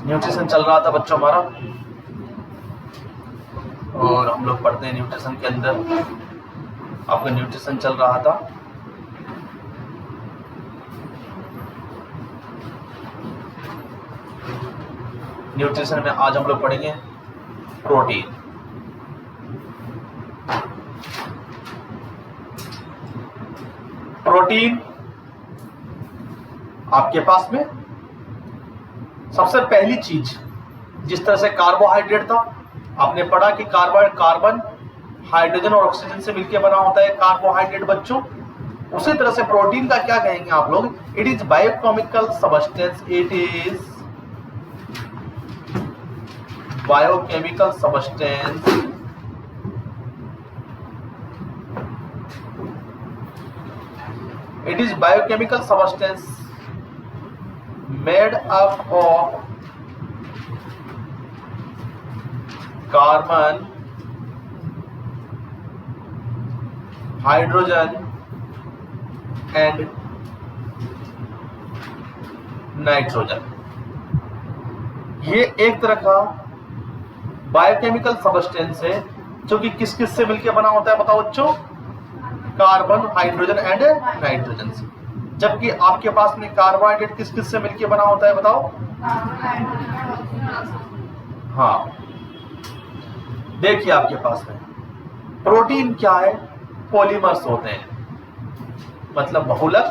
Nutrition चल रहा था बच्चों हमारा, और हम लोग पढ़ते हैं न्यूट्रिशन के अंदर। आपका न्यूट्रिशन चल रहा था। न्यूट्रिशन में आज हम लोग पढ़ेंगे प्रोटीन। प्रोटीन आपके पास में सबसे पहली चीज, जिस तरह से कार्बोहाइड्रेट था, आपने पढ़ा कि कार्बन हाइड्रोजन और ऑक्सीजन से मिलकर बना होता है कार्बोहाइड्रेट बच्चों। उसी तरह से प्रोटीन का क्या कहेंगे आप लोग? It is biochemical substance. It is biochemical substance it is biochemical substance made up of carbon, hydrogen and nitrogen. ये एक तरह का बायोकेमिकल सबस्टेंस है जो कि किस किस से मिलकर बना होता है बताओ बच्चों? कार्बन, हाइड्रोजन एंड नाइट्रोजन से। जबकि आपके पास में कार्बोहाइड्रेट किस किस से मिलकर बना होता है बताओ? हाँ, देखिए आपके पास में प्रोटीन क्या है? पॉलीमर्स होते हैं, मतलब बहुलक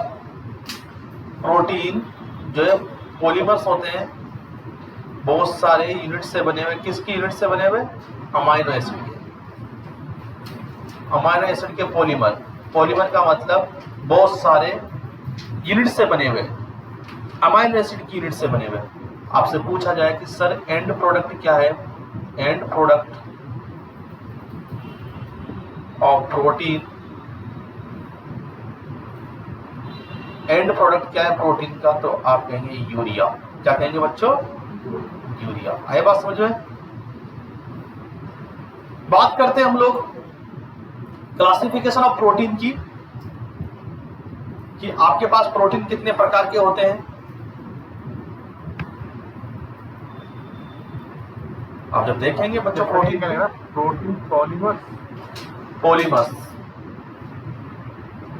प्रोटीन जो है पॉलीमर्स होते हैं, बहुत सारे यूनिट से बने हुए। किसकी यूनिट से बने हुए? अमाइनो एसिड के। अमाइनो एसिड के पॉलीमर। पॉलीमर का मतलब बहुत सारे यूनिट से बने हुए, अमाइनो एसिड की यूनिट से बने हुए। आपसे पूछा जाए कि सर एंड प्रोडक्ट क्या है? And product of protein, and product क्या है प्रोटीन का? तो आप कहेंगे यूरिया। क्या कहेंगे बच्चों? यूरिया। आए बात समझ में? बात करते हैं हम लोग क्लासिफिकेशन ऑफ प्रोटीन की, कि आपके पास प्रोटीन कितने प्रकार के होते हैं। आप जब देखेंगे बच्चों प्रोटीन का लेना, प्रोटीन पॉलीमर्स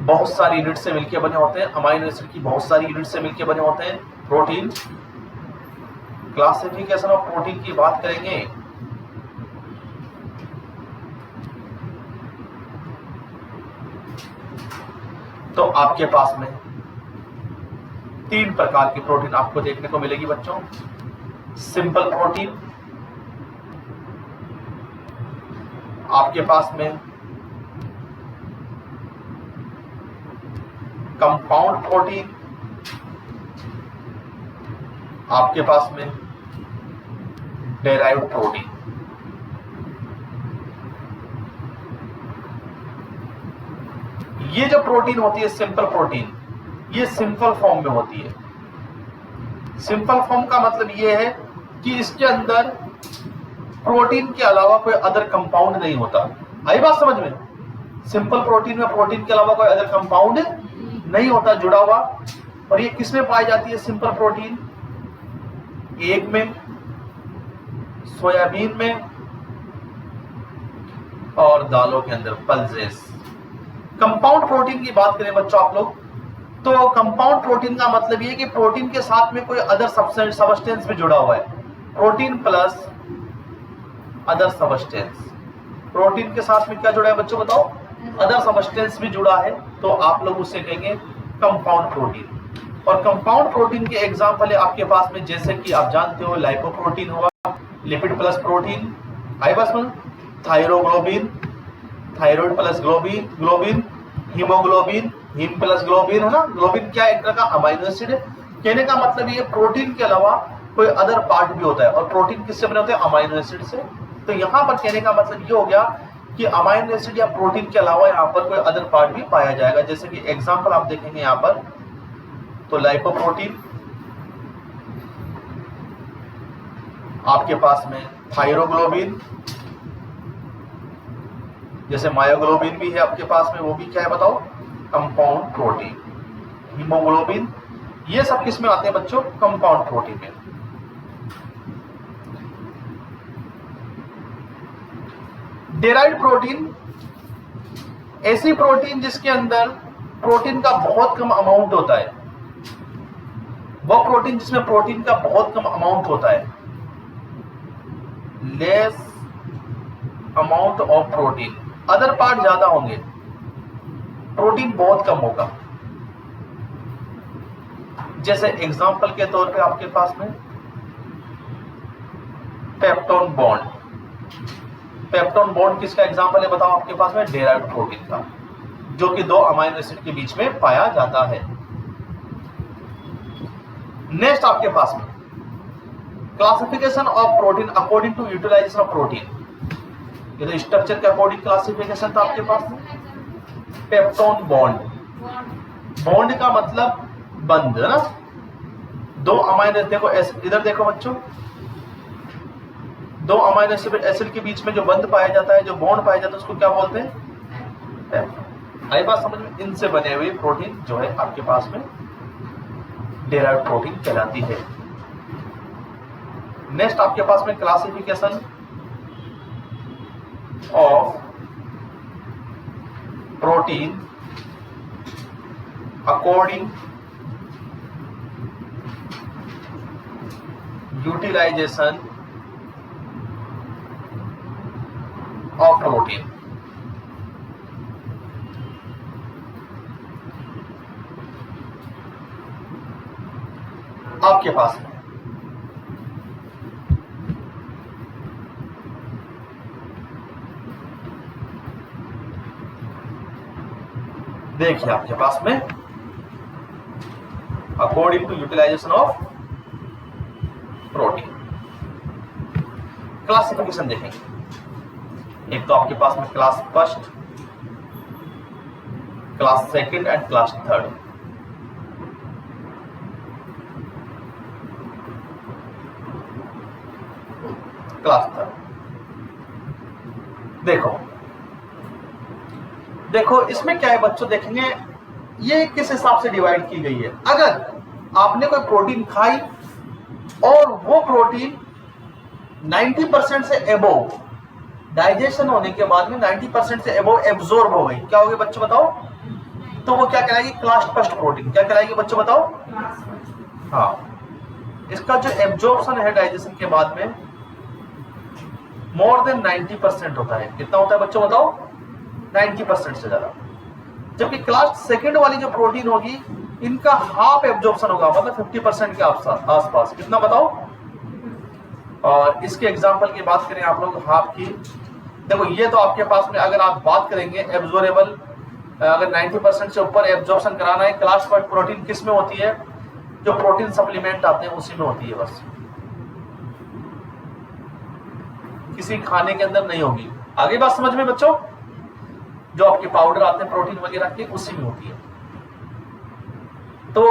बहुत सारी यूनिट से मिलकर बने होते हैं। अमाइनो एसिड की बहुत सारी यूनिट से मिलकर बने होते हैं प्रोटीन। क्लासिफिकेशन ऑफ प्रोटीन की बात करेंगे तो आपके पास में 3 प्रकार की प्रोटीन आपको देखने को मिलेगी बच्चों। सिंपल प्रोटीन, आपके पास में कंपाउंड प्रोटीन, आपके पास में डेराइव्ड प्रोटीन। ये जो प्रोटीन होती है सिंपल प्रोटीन, ये सिंपल फॉर्म में होती है। सिंपल फॉर्म का मतलब ये है कि इसके अंदर प्रोटीन के अलावा कोई अदर कंपाउंड नहीं होता। आई बात समझ में? सिंपल प्रोटीन में प्रोटीन के अलावा कोई अदर कंपाउंड नहीं होता जुड़ा हुआ। और ये किसमें पाई जाती है सिंपल प्रोटीन? एग में, सोयाबीन में और दालों के अंदर, पल्सेस। कंपाउंड प्रोटीन की बात करें बच्चों आप लोग, तो कंपाउंड प्रोटीन का मतलब ये कि प्रोटीन के साथ में कोई अदर सबस्टेंस भी जुड़ा हुआ है। Protein plus other substance. Protein के साथ में क्या जुड़ा है बच्चों बताओ? अदर सबस्टेंस भी जुड़ा है, तो आप लोग उसे कहेंगे कंपाउंड प्रोटीन। और कंपाउंड प्रोटीन के एग्जाम्पल है आपके पास में, जैसे कि आप जानते हो लाइपोप्रोटीन हुआ, लिपिड प्लस प्रोटीन, आई बस में thyroglobin, thyroid plus globin, haemoglobin, haem plus globin, है ना। ग्लोबिन क्या एक तरह का अमाइनो एसिड है। कहने का मतलब ये प्रोटीन के अलावा कोई अदर पार्ट भी होता है, और प्रोटीन किससे बने होते हैं? अमाइनो एसिड से। तो यहाँ पर कहने का मतलब ये हो गया कि अमाइनो एसिड या प्रोटीन के अलावा यहाँ पर कोई अदर पार्ट भी पाया जाएगा। जैसे कि एग्जाम्पल आप देखेंगे यहाँ पर, तो लाइपोप्रोटीन, आपके पास में थायरोग्लोबिन, जैसे मायोग्लोबिन भी है आपके पास में, वो भी क्या है बताओ, कंपाउंड प्रोटीन। हीमोग्लोबिन, ये सब किस में आते हैं बच्चों, कंपाउंड प्रोटीन में। डेराइव्ड प्रोटीन, ऐसी प्रोटीन जिसके अंदर प्रोटीन का बहुत कम अमाउंट होता है, वह प्रोटीन जिसमें प्रोटीन का बहुत कम अमाउंट होता है, less amount of protein, other part ज्यादा होंगे, प्रोटीन बहुत कम होगा। जैसे एग्जांपल के तौर पे आपके पास में पेप्टोन बॉन्ड, पेप्टोन बॉन्ड किसका एग्जांपल है बताओ आपके पास में, डेराइव्ड प्रोटीन का, जो कि दो अमाइनो एसिड के बीच में पाया जाता है। नेक्स्ट आपके पास में classification of protein according to utilization of protein, ये तो स्ट्रक्चर के अकॉर्डिंग क्लासिफिकेशन था आपके पास में। पेप्टोन बॉन्ड, बॉन्ड का मतलब बंध है ना, दो अमाइनो, देखो इधर देखो बच्चों, दो अमाइनो एसिड के बीच में जो बंध पाया जाता है, जो बॉन्ड पाया जाता है, उसको क्या बोलते हैं, आई बात समझ में, इनसे बने हुए प्रोटीन जो है आपके पास में डेराइव्ड प्रोटीन कहलाती है। नेक्स्ट आपके पास में classification of protein according utilization of protein. आपके पास में देखिए, आपके पास में according to utilization of protein classification देखेंगे। एक तो आपके पास में class first, class second and class third. Class third देखो इसमें क्या है बच्चों, देखेंगे ये किस हिसाब से डिवाइड की गई है। अगर आपने कोई प्रोटीन खाई और वो प्रोटीन 90% से एबोव डाइजेशन होने के बाद में 90% से एबोव एब्जॉर्ब हो गई, क्या होगी बच्चों बताओ, तो वो क्या कहलाएगी, क्लास फर्स्ट प्रोटीन। क्या कहलाएगी बच्चों बताओ, हाँ, इसका जो एब्जॉर्प्शन है डाइजेशन के बाद में मोर देन 90% होता है। कितना होता है बच्चों बताओ, 90% से ज्यादा। जबकि क्लास सेकंड वाली जो प्रोटीन होगी, इनका हाफ एब्जॉर्प्शन होगा, मतलब 50% के आसपास। कितना बताओ, और इसके एग्जांपल की बात करें आप लोग हाफ की, देखो ये तो आपके पास में अगर आप बात करेंगे एब्जॉर्बेबल, अगर 90% से ऊपर एब्जॉर्प्शन कराना है, क्लास फर्स्ट प्रोटीन किस में होती है, जो प्रोटीन सप्लीमेंट आते हैं उसी में होती है, बस किसी खाने के अंदर नहीं होगी। आगे बात समझ में बच्चों, जो आपके पाउडर आते हैं प्रोटीन वगैरह के, उसी में होती है। तो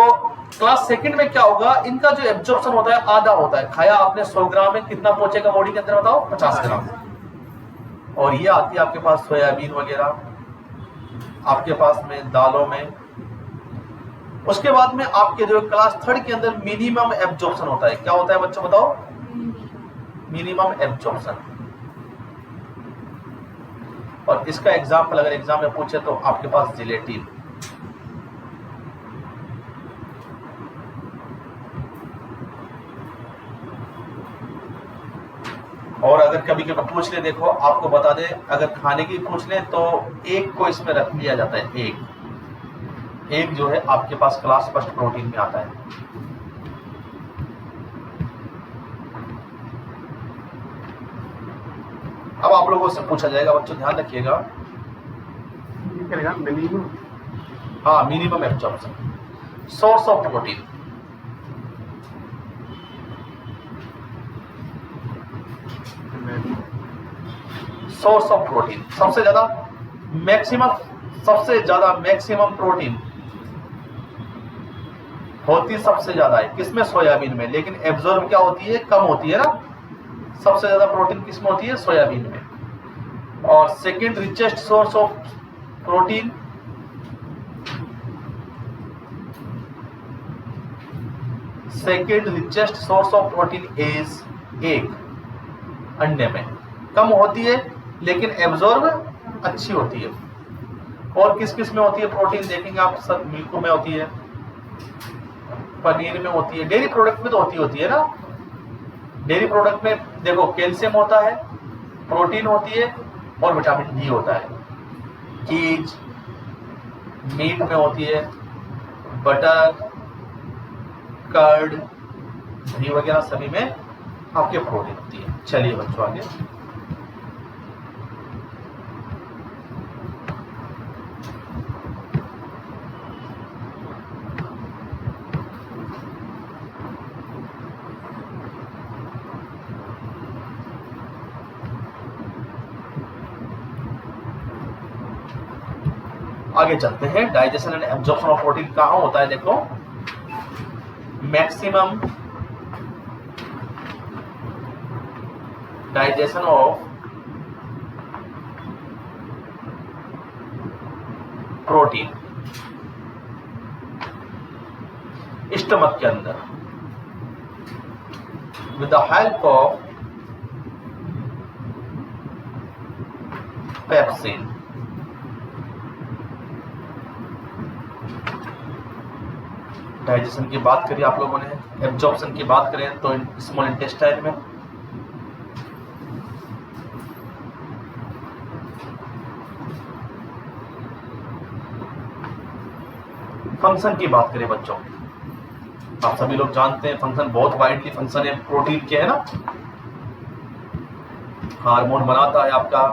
क्लास सेकंड में क्या होगा, इनका जो एब्जॉर्प्शन होता है आधा होता है। खाया आपने 100 ग्राम में, कितना पहुंचेगा बॉडी के अंदर बताओ, 50 ग्राम। और ये आती है आपके पास सोयाबीन वगैरह, आपके पास में दालों में। उसके बाद में आपके जो क्लास थर्ड के अंदर मिनिमम एब्जॉर्प्शन होता है, क्या होता है बच्चों बताओ, मिनिमम एब्जॉर्प्शन। और इसका एग्जाम्पल अगर एग्जाम में पूछे तो आपके पास जिलेटिन, और अगर कभी कभी पूछ ले, देखो आपको बता दे, अगर खाने की पूछ ले तो एक को इसमें रख लिया जाता है, एक जो है आपके पास क्लास फर्स्ट प्रोटीन में आता है। अब आप लोगों से पूछा जाएगा बच्चों, ध्यान रखिएगा, हाँ, minimum absorption, source of protein. Source of protein सबसे ज्यादा मैक्सिमम प्रोटीन होती सबसे ज्यादा है किसमें, सोयाबीन में। लेकिन एब्जॉर्ब क्या होती है, कम होती है ना। सबसे ज्यादा प्रोटीन किसमें होती है, सोयाबीन में। और second richest source of protein is egg. अंडे में कम होती है लेकिन एब्जॉर्ब अच्छी होती है। और किस किस में होती है प्रोटीन देखेंगे आप, सब मिल्क में होती है, पनीर में होती है, डेयरी प्रोडक्ट में तो होती है ना। डेयरी प्रोडक्ट में देखो कैल्शियम होता है, प्रोटीन होती है और विटामिन डी होता है। चीज मीट में होती है, बटर, कर्ड, घी वगैरह सभी में आपके प्रोटीन होती है। चलिए बच्चों आगे, आगे चलते हैं। Digestion and absorption of protein कहाँ होता है देखो, maximum digestion of protein stomach के अंदर with the help of pepsin. Digestion की बात करी आप लोगों ने, एब्जॉर्प्शन की बात करें तो स्मॉल इंटेस्टाइन में, फंक्शन की बात करें बच्चों, आप सभी लोग जानते हैं फंक्शन, बहुत वाइडली फंक्शन है प्रोटीन के, है ना। हार्मोन बनाता है आपका,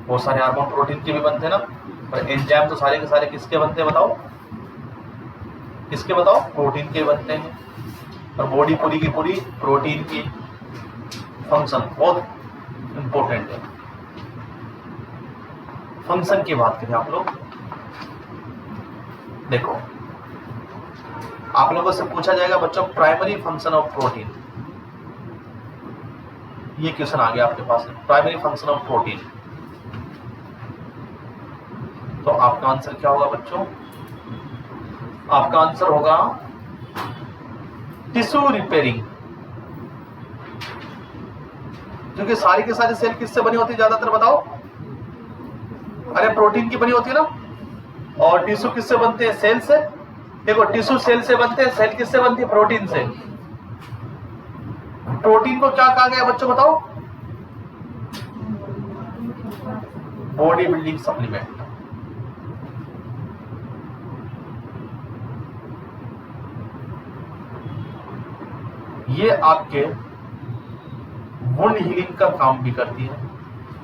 बहुत सारे हार्मोन प्रोटीन के भी बनते हैं ना। और एंजाइम तो सारे के सारे किसके बनते हैं बताओ, किसके बताओ, प्रोटीन के बनते हैं। और बॉडी पूरी की पूरी प्रोटीन की फंक्शन बहुत इंपॉर्टेंट है। फंक्शन की बात करें आप लोग, देखो आप लोगों से पूछा जाएगा बच्चों प्राइमरी फंक्शन ऑफ प्रोटीन, ये क्वेश्चन आ गया आपके पास, प्राइमरी फंक्शन ऑफ प्रोटीन। तो आपका आंसर क्या होगा बच्चों, आपका आंसर होगा टिश्यू रिपेयरिंग। क्योंकि सारी के सारी सेल किससे बनी होती है ज्यादातर बताओ, अरे प्रोटीन की बनी होती है ना। और टिश्यू किससे बनते हैं, सेल से। देखो टिश्यू सेल से बनते हैं, सेल किससे बनती है, प्रोटीन से। प्रोटीन को क्या कहा गया बच्चों बताओ, बॉडी बिल्डिंग सप्लीमेंट। ये आपके वुंड हीलिंग का काम भी करती है,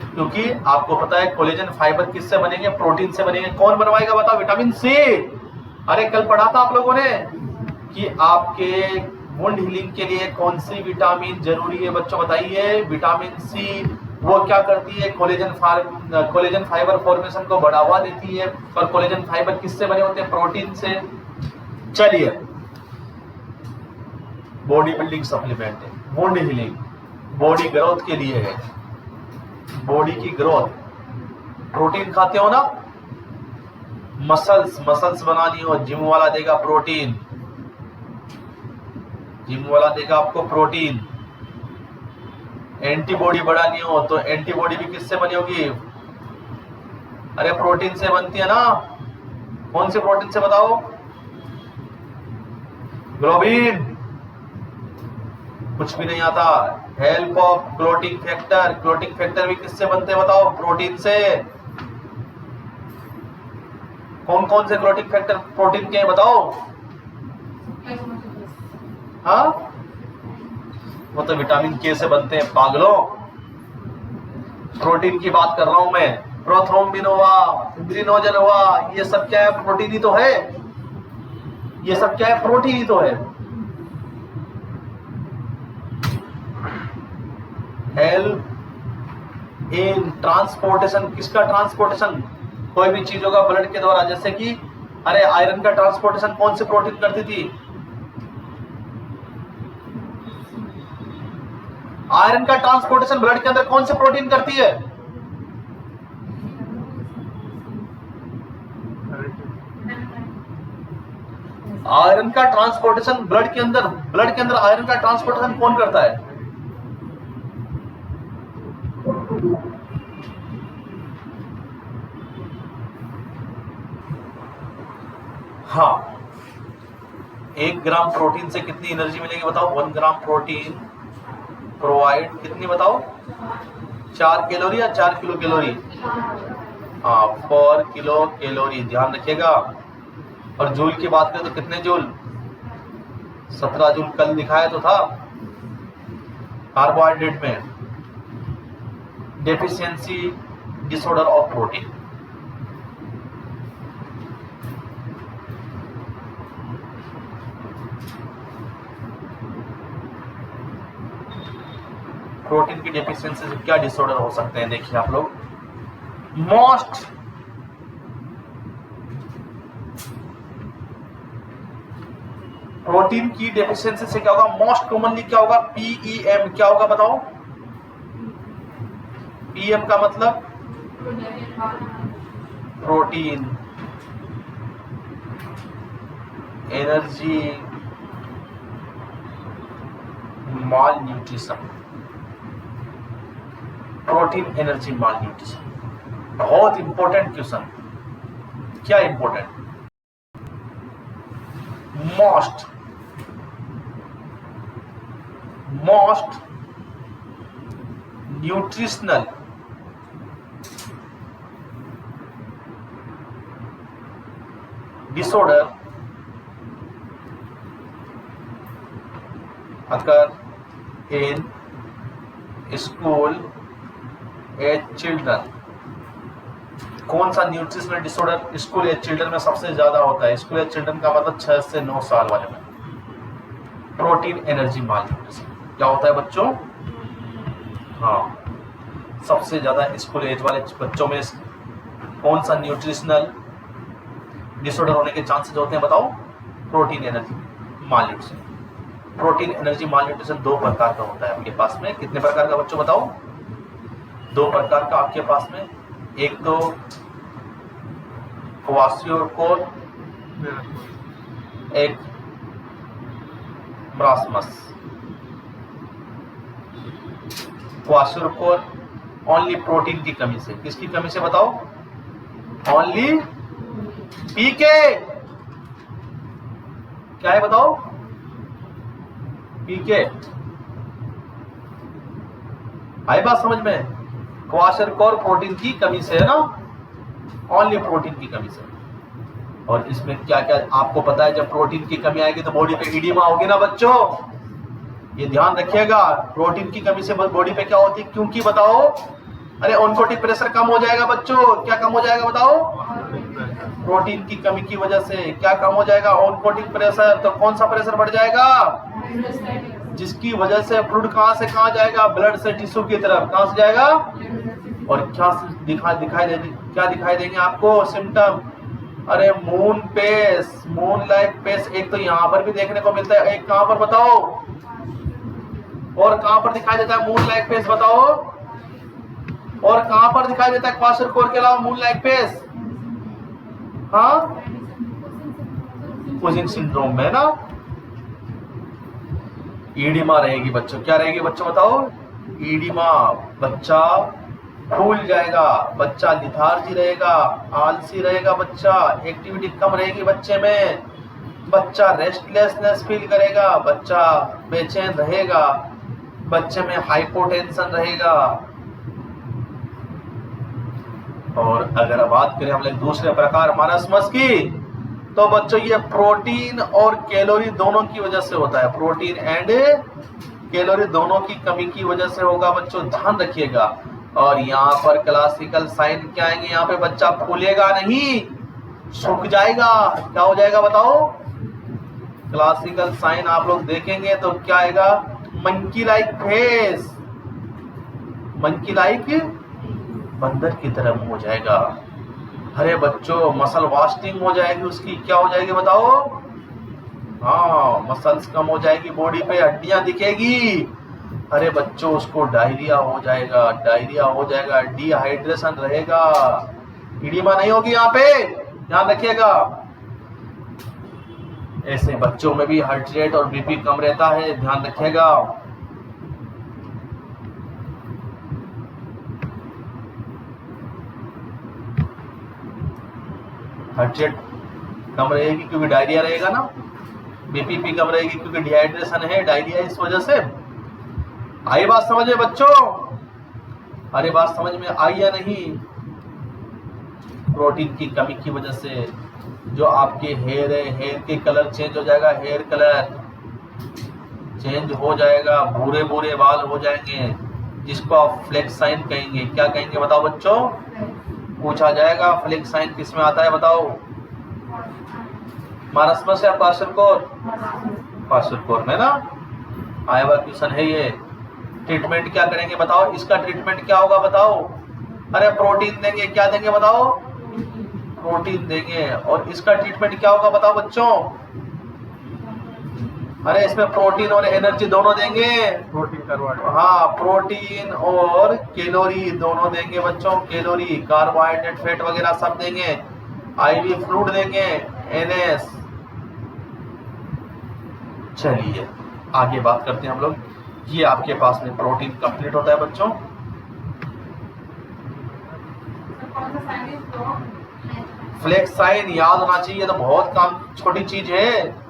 क्योंकि आपको पता है कोलेजन फाइबर किससे बनेंगे, प्रोटीन से बनेंगे। कौन बनवाएगा बताओ, विटामिन सी। अरे कल पढ़ा था आप लोगों ने कि आपके वुंड हीलिंग के लिए कौन सी विटामिन जरूरी है बच्चों बताइए, विटामिन सी। वो क्या करती है, कोलेजन फाइबर फॉर्मेशन को बढ़ावा देती है। और कोलेजन फाइबर किससे बने होते हैं, प्रोटीन से। चलिए, बॉडी बिल्डिंग सप्लीमेंट है, वुंड हीलिंग, बॉडी ग्रोथ के लिए है, बॉडी की ग्रोथ। प्रोटीन खाते हो ना, मसल्स बनानी हो, जिम वाला देगा प्रोटीन, जिम वाला देगा आपको प्रोटीन। एंटीबॉडी बढ़ानी हो तो एंटीबॉडी भी किससे बनी होगी, अरे प्रोटीन से बनती है ना। कौन से प्रोटीन से बताओ, ग्लोबिन, कुछ भी नहीं आता। Help of clotting factor, clotting factor भी किससे बनते हैं बताओ, प्रोटीन से। कौन कौन से क्लोटिंग फैक्टर प्रोटीन के हैं बताओ, हाँ वो तो विटामिन के से बनते हैं पागलों। प्रोटीन की बात कर रहा हूं मैं, प्रोथ्रोम्बिन हुआ, फिब्रिनोजन हुआ, ये सब क्या है, प्रोटीन ही तो है। ये सब क्या है, प्रोटीन ही तो है। हेल्प इन ट्रांसपोर्टेशन, किसका ट्रांसपोर्टेशन, कोई भी चीज होगा ब्लड के द्वारा। जैसे कि अरे आयरन का ट्रांसपोर्टेशन कौन सी प्रोटीन करती थी, आयरन का ट्रांसपोर्टेशन ब्लड के अंदर कौन सी प्रोटीन करती है, आयरन का ट्रांसपोर्टेशन ब्लड के अंदर आयरन का ट्रांसपोर्टेशन कौन करता है? हाँ, 1 ग्राम प्रोटीन से कितनी एनर्जी मिलेगी बताओ? 1 ग्राम प्रोटीन प्रोवाइड कितनी बताओ? 4 कैलोरी या 4 किलो कैलोरी? हाँ, 4 किलो कैलोरी, ध्यान रखिएगा। और जूल की बात करें तो कितने जूल? 17 जूल कल दिखाया तो था। कार्बोहाइड्रेट में deficiency disorder of protein, protein की डेफिशिएंसी से क्या डिसऑर्डर हो सकते हैं? देखिए आप लोग, मोस्ट प्रोटीन की डेफिशिएंसी से क्या होगा? मोस्ट कॉमनली क्या होगा? पीईएम। क्या होगा बताओ? पीएम का मतलब protein energy malnutrition, protein energy malnutrition. बहुत इंपॉर्टेंट क्वेश्चन। क्या important? Most nutritional disorder occur in school age children. कौन सा nutritional disorder school age children में सबसे ज्यादा होता है? स्कूल एज चिल्ड्रन का मतलब 6 से 9 साल वाले में। प्रोटीन एनर्जी माल न्यूट्रिशन क्या होता है बच्चों? हाँ, सबसे ज्यादा स्कूल एज वाले बच्चों में कौन सा न्यूट्रिशनल डिसऑर्डर होने के चांसेस होते हैं बताओ? Protein energy malnutrition. Protein energy माल न्यूट्रिशन 2 प्रकार का होता है आपके पास में। कितने प्रकार का बच्चों बताओ? 2 प्रकार का आपके पास में। एक तो क्वाशियोरकोर, एक मरासमस। क्वाशियोरकोर ओनली प्रोटीन की कमी से। किसकी कमी से बताओ? ओनली पीके। क्या है बताओ? पीके। आई बात समझ में? क्वाशियोरकोर प्रोटीन की कमी से है ना, ओनली प्रोटीन की कमी से। और इसमें क्या क्या आपको पता है? जब प्रोटीन की कमी आएगी तो बॉडी पे एडिमा होगी ना बच्चों, ये ध्यान रखिएगा। प्रोटीन की कमी से बॉडी पे क्या होती है? क्योंकि बताओ, अरे ऑन्कोटिक प्रेशर कम हो जाएगा बच्चों। क्या कम हो जाएगा बताओ? प्रोटीन की कमी की वजह से क्या कम हो जाएगा? Oncotic pressure. तो कौन सा प्रेशर बढ़ जाएगा? जिसकी वजह से फ्लूइड कहां से कहां जाएगा? ब्लड से टिश्यू की तरफ। कहां से जाएगा? और क्या दिखाई देंगे आपको सिम्टम? अरे moon face, moon like face. एक तो यहाँ पर भी देखने को मिलता है, एक कहां पर बताओ? और कहां पर दिखाई देता है मून लाइक पेस बताओ? और कहां पर दिखाई देता है क्वाशियोरकोर के अलावा मून लाइक पेस? हाँ, कुजिन सिंड्रोम में ना ईडिमा रहेगी बच्चों। क्या रहेगी बच्चों बताओ? ईडिमा। बच्चा फूल जाएगा, बच्चा लिथार्जी रहेगा, आलसी रहेगा बच्चा, एक्टिविटी कम रहेगी बच्चे में, बच्चा रेस्टलेसनेस फील करेगा, बच्चा बेचैन रहेगा, बच्चे में हाइपोटेंशन रहेगा। और अगर बात करें हम लोग दूसरे प्रकार मरासमस की, तो बच्चों ये प्रोटीन और कैलोरी दोनों की वजह से होता है। प्रोटीन एंड कैलोरी दोनों की कमी की वजह से होगा बच्चों, ध्यान रखिएगा। और यहाँ पर क्लासिकल साइन क्या आएंगे? यहाँ पे बच्चा फूलेगा नहीं, सूख जाएगा। क्या हो जाएगा बताओ? क्लासिकल साइन आप लोग देखेंगे तो क्या आएगा? Monkey like face, monkey like बंदर की तरह हो जाएगा। अरे बच्चों मसल वास्टिंग हो जाएगी उसकी। क्या हो जाएगी बताओ? हाँ, मसल्स कम हो जाएगी, बॉडी पे हड्डियां दिखेगी। अरे बच्चों उसको डायरिया हो जाएगा, डायरिया हो जाएगा, डिहाइड्रेशन रहेगा, इडिमा नहीं होगी यहाँ पे, ध्यान रखिएगा। ऐसे बच्चों में भी हार्ट रेट और बीपी कम रहता है, ध्यान रखिएगा। हार्ट रेट कम रहेगी क्योंकि डायरिया रहेगा ना, बीपी कम रहेगी क्योंकि डिहाइड्रेशन है, डायरिया, इस वजह से। आई बात समझ में बच्चों? अरे बात समझ में आई या नहीं? प्रोटीन की कमी की वजह से जो आपके हेयर है, हेयर के कलर चेंज हो जाएगा, हेयर कलर चेंज हो जाएगा, भूरे भूरे बाल हो जाएंगे, जिसको आप फ्लेक्स साइन कहेंगे। क्या कहेंगे बताओ बच्चों? पूछा जाएगा फ्लेक्स साइन किस में आता है बताओ? महाराष्ट्र से आपका पासुरकोर में ना आया हुआ क्वेश्चन है ये। ट्रीटमेंट क्या करेंगे बताओ? इसका ट्रीटमेंट क्या होगा बताओ? अरे प्रोटीन देंगे, क्या देंगे बताओ? प्रोटीन देंगे। और इसका ट्रीटमेंट क्या होगा बताओ बच्चों? अरे इसमें प्रोटीन और एनर्जी दोनों देंगे। हाँ, प्रोटीन और कैलोरी दोनों देंगे बच्चों। कैलोरी, कार्बोहाइड्रेट, फैट वगैरह सब देंगे। आईवी फ्लूइड देंगे, एनएस। चलिए आगे बात करते हैं हम लोग। ये आपके पास में प्रोटीन कंप्लीट होता है बच्चों। फ्लेक्स साइन याद होना चाहिए, तो बहुत काम छोटी चीज है।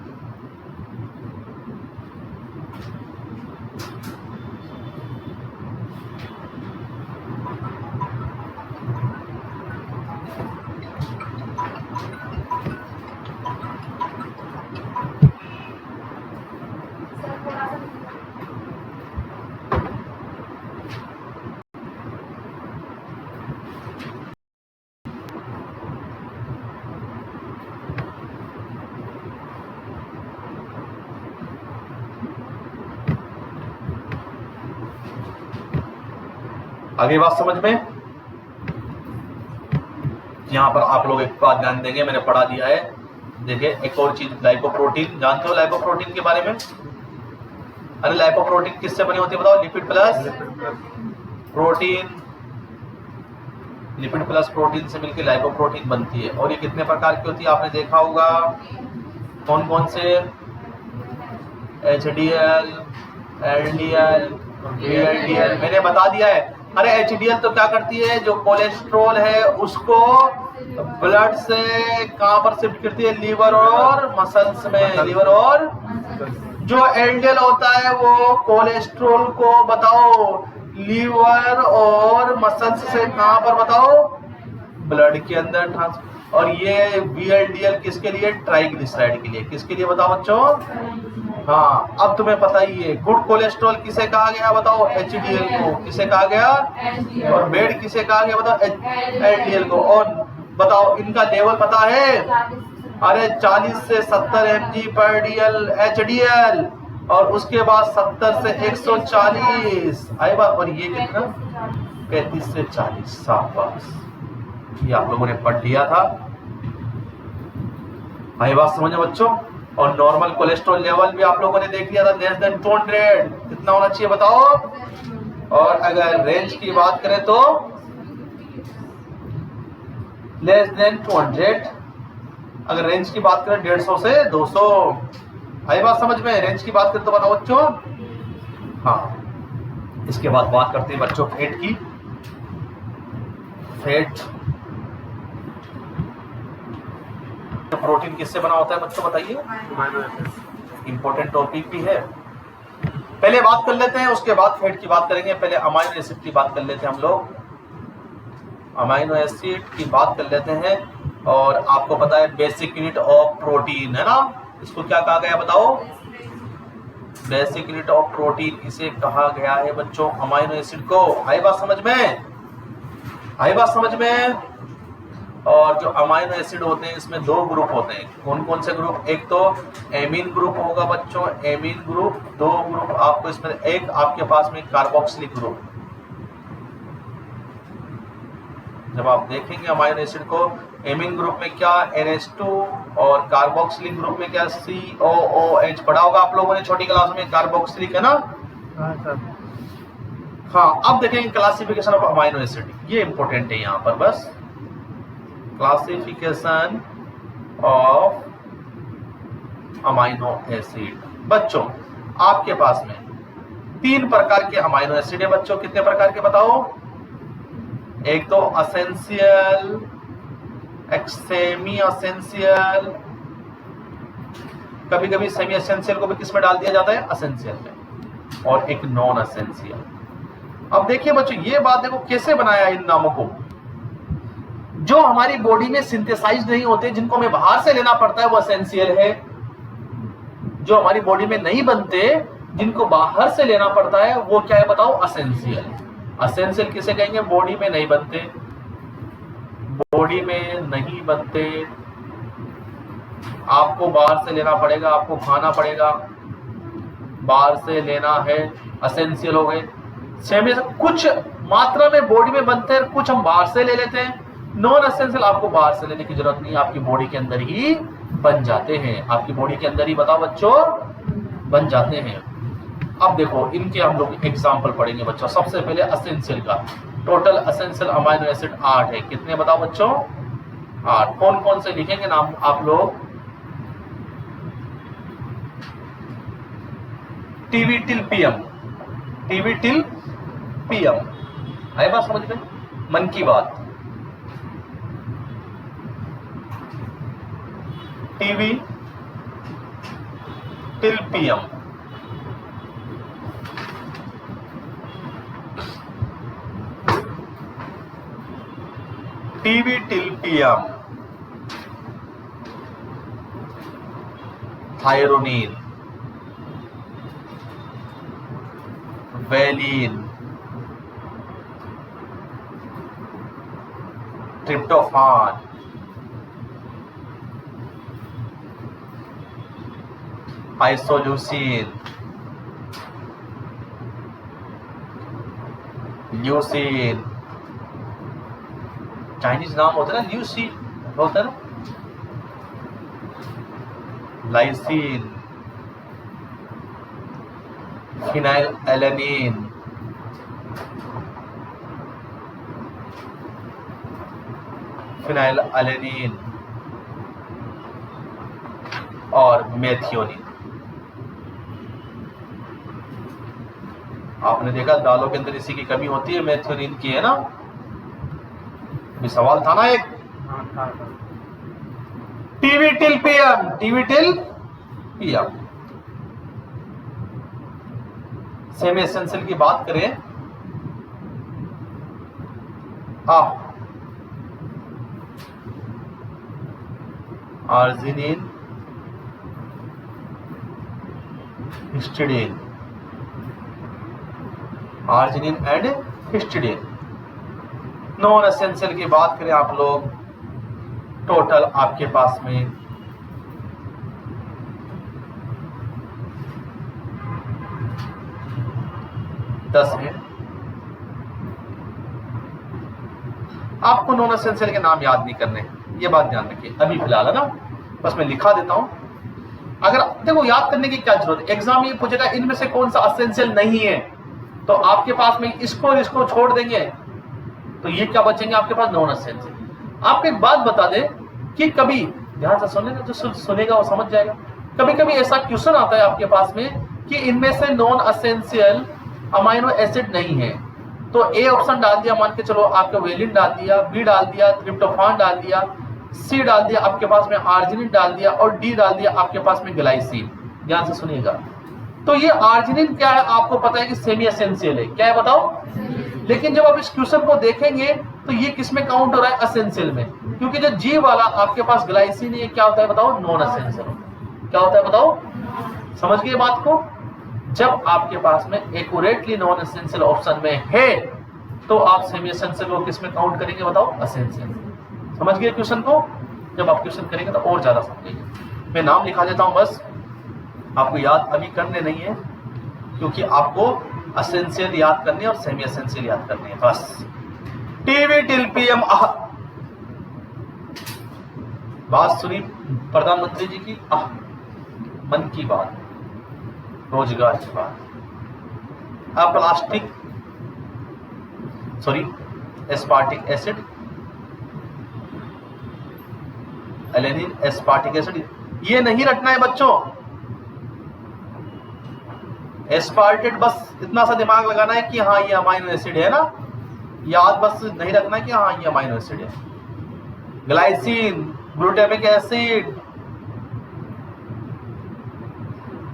आगे बात समझ में? यहां पर आप लोग एक बात ध्यान देंगे, मैंने पढ़ा दिया है। देखिए एक और चीज, लाइपोप्रोटीन। जानते हो लाइपोप्रोटीन के बारे में? अरे लाइपोप्रोटीन किससे बनी होती है बताओ? Lipid plus protein. Lipid plus protein से मिलकर लाइपोप्रोटीन बनती है। और ये कितने प्रकार की होती है आपने देखा होगा? कौन कौन से? HDL, LDL, VLDL, मैंने बता दिया है। अरे HDL तो क्या करती है? जो कोलेस्ट्रॉल है उसको ब्लड से कहां पर शिफ्ट करती है? लीवर और मसल्स में। लीवर और जो LDL होता है वो कोलेस्ट्रॉल को बताओ लीवर और मसल्स से कहां पर बताओ? ब्लड के अंदर ट्रांसफर। और ये VLDL किसके लिए? ट्राइग्लिसराइड के लिए। किसके लिए बताओ बच्चों? हाँ, अब तुम्हें पता ही है। गुड कोलेस्ट्रॉल किसे कहा गया बताओ? HDL को। किसे कहा गया? और बैड किसे कहा गया बताओ? LDL को। और बताओ इनका लेवल पता है? अरे 40 से 70 mg/dl HDL, और उसके बाद 70 से 140 आई बात। और ये कितना? 35 से 40। शाबाश, ये आप लोगों ने पढ़ लिया था। आई बात समझे बच्चों? और नॉर्मल कोलेस्ट्रॉल लेवल भी आप लोगों ने देख लिया था, लेस देन 200। कितना होना चाहिए बताओ? और अगर रेंज की बात करें तो लेस देन 200। अगर रेंज की बात करें 150 से 200। आई बात समझ में? रेंज की बात करें तो बताओ बच्चों। हाँ, इसके बाद बात करते हैं बच्चों फैट की। फैट प्रोटीन किससे बना होता है बच्चों बताइए? इंपॉर्टेंट टॉपिक भी है। पहले बात कर लेते हैं, उसके बाद फैट की बात करेंगे। पहले अमाइनो एसिड की बात कर लेते हैं हम लोग। अमाइनो एसिड की बात कर लेते हैं। और आपको पता है बेसिक यूनिट ऑफ प्रोटीन है ना, इसको क्या कहा गया बताओ? बेसिक यूनिट ऑफ प्रोटीन इसे कहा गया है बच्चों, अमाइनो एसिड को। आई बात समझ में? आई बात समझ में? और जो अमाइनो एसिड होते हैं इसमें 2 ग्रुप होते हैं। कौन कौन से ग्रुप? एक तो एमीन ग्रुप होगा बच्चों, एमीन ग्रुप। 2 ग्रुप आपको इसमें, एक आपके पास में कार्बोक्सिलिक ग्रुप। जब आप देखेंगे अमाइनो एसिड को, एमीन ग्रुप में क्या? NH2, और कार्बोक्सिलिक ग्रुप में क्या? COOH। पढ़ा होगा आप लोगों ने छोटी क्लास में, कार्बोक्सिलिक है ना? हाँ, अब देखेंगे क्लासिफिकेशन ऑफ अमाइनो एसिड। ये इंपॉर्टेंट है यहाँ पर बस। Classification of amino acid. बच्चों आपके पास में 3 प्रकार के अमाइनो एसिड है बच्चों। कितने प्रकार के बताओ? एक तो असेंशियल, एक सेमी असेंशियल, कभी कभी सेमी असेंशियल को भी किस में डाल दिया जाता है? असेंशियल में, और एक नॉन असेंशियल। अब देखिए बच्चों ये बात देखो कैसे बनाया इन नामों को। जो हमारी बॉडी में सिंथेसाइज नहीं होते, जिनको हमें बाहर से लेना पड़ता है, वो असेंशियल है। जो हमारी बॉडी में नहीं बनते, जिनको बाहर से लेना पड़ता है, वो क्या है बताओ? असेंशियल। असेंशियल किसे कहेंगे? बॉडी में नहीं बनते, बॉडी में नहीं बनते, आपको बाहर से लेना पड़ेगा, आपको खाना पड़ेगा, बाहर से लेना है, असेंशियल हो गए। सेमी कुछ मात्रा में बॉडी में बनते हैं, कुछ हम बाहर से ले लेते हैं। नॉन असेंशियल आपको बाहर से लेने की जरूरत नहीं, आपकी बॉडी के अंदर ही बन जाते हैं, आपकी बॉडी के अंदर ही बताओ बच्चों बन जाते हैं। अब देखो इनके हम लोग एग्जाम्पल पढ़ेंगे बच्चों। सबसे पहले असेंशियल का। टोटल असेंशियल अमाइनो एसिड 8 है। कितने बताओ बच्चों? 8। कौन कौन से लिखेंगे नाम आप लोग? TV till PM, TV till PM. आए बात समझ में? मन की बात, TV till PM. TV till PM, threonine, valine, tryptophan, isoleucine, leucine, Chinese नाम होता है ना, ल्यूसिन होता है ना, lysine, phenylalanine, phenylalanine और मेथियोनिन। आपने देखा दालों के अंदर इसी की कमी होती है, मेथियोनिन की, है ना? भी सवाल था ना एक। TV till PM, TV till PM. Semi essential की बात करें, arginine, histidine, arginine and histidine. Non essential की बात करें आप लोग, टोटल आपके पास में 10 है। आपको नॉन एसेंशियल के नाम याद नहीं करने, ये बात ध्यान रखिए अभी फिलहाल, है ना? बस मैं लिखा देता हूं। अगर देखो याद करने की क्या जरूरत है, एग्जाम ये पूछेगा इनमें से कौन सा एसेंशियल नहीं है, तो आपके पास में इसको और इसको छोड़ देंगे तो ये क्या बचेंगे आपके पास? Non essential. आपको एक बात बता दे कि कभी ध्यान से सुनेगा, जो सुनेगा वो समझ जाएगा। कभी कभी ऐसा क्वेश्चन आता है आपके पास में कि इनमें से नॉन एसेंशियल अमाइनो एसिड नहीं है, तो ए ऑप्शन डाल दिया, मान के चलो आपके वेलिन डाल दिया, बी डाल दिया, ट्रिप्टोफान डाल दिया, सी डाल दिया आपके पास में आर्जिनिन डाल दिया, और डी डाल दिया आपके पास में ग्लाइसिन। ध्यान से सुनिएगा। तो ये आर्जिनिन क्या है आपको पता है कि सेमी एसेंशियल है, क्या है बताओ? लेकिन जब आप इस क्वेश्चन को देखेंगे तो ये किस में काउंट हो रहा है? एसेंशियल में, क्योंकि जो जी वाला आपके पास ग्लाइसिन है क्या होता है बताओ? Non essential. क्या होता है बताओ? समझ गए बात को? जब आपके पास में एक्यूरेटली नॉन एसेंशियल ऑप्शन में है तो आप सेमी एसेंशियल को किस में काउंट करेंगे बताओ? एसेंशियल। समझ गए क्वेश्चन को? जब आप क्वेश्चन करेंगे तो और ज्यादा समझेंगे। मैं नाम लिखा देता हूं, बस आपको याद अभी करने नहीं है, क्योंकि आपको एसेंशियल याद करनी है और सेमी एसेंशियल याद करनी है बस। TV till PM. बात सुनी प्रधानमंत्री जी की, मन की बात, रोजगार की बात। Plastic sorry aspartic acid, alanine, aspartic acid, ये नहीं रटना है बच्चों, एस्पार्टेट बस इतना सा दिमाग लगाना है कि हाँ ये अमाइनो एसिड है ना, याद बस नहीं रखना है कि हाँ ये अमाइनो एसिड है। ग्लाइसिन, ग्लूटामिक एसिड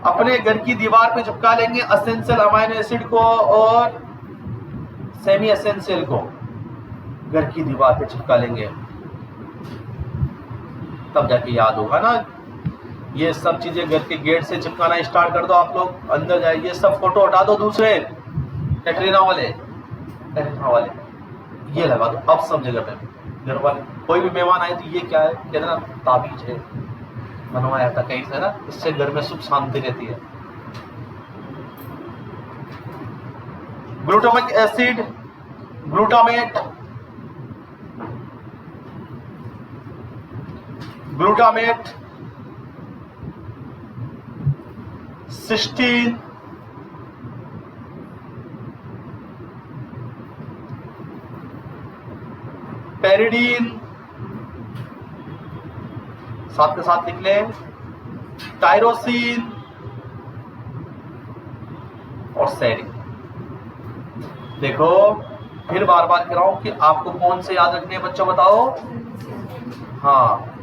अपने घर की दीवार पे चिपका लेंगे एसेंशियल अमाइनो एसिड को और सेमी एसेंशियल को घर की दीवार पे चिपका लेंगे, तब जाके याद होगा ना। ये सब चीजें घर के गेट से चिपकाना स्टार्ट कर दो आप लोग, अंदर जाए। ये सब फोटो हटा दो दूसरे कैटरीना वाले ये लगा दो अब सब जगह पे। घर वाले कोई भी मेहमान आए तो ये क्या है, कहते ना ताबीज है, बनवाया था कहीं से ना, इससे घर में सुख शांति रहती है। ग्लूटामिक एसिड, ग्लूटामेट, सिस्टीन, पेरिडीन, साथ के साथ लिख लें टायरोसिन और सेरिन। देखो फिर बार बार कह रहा हूं कि आपको कौन से याद रखने हैं बच्चों, बताओ। हाँ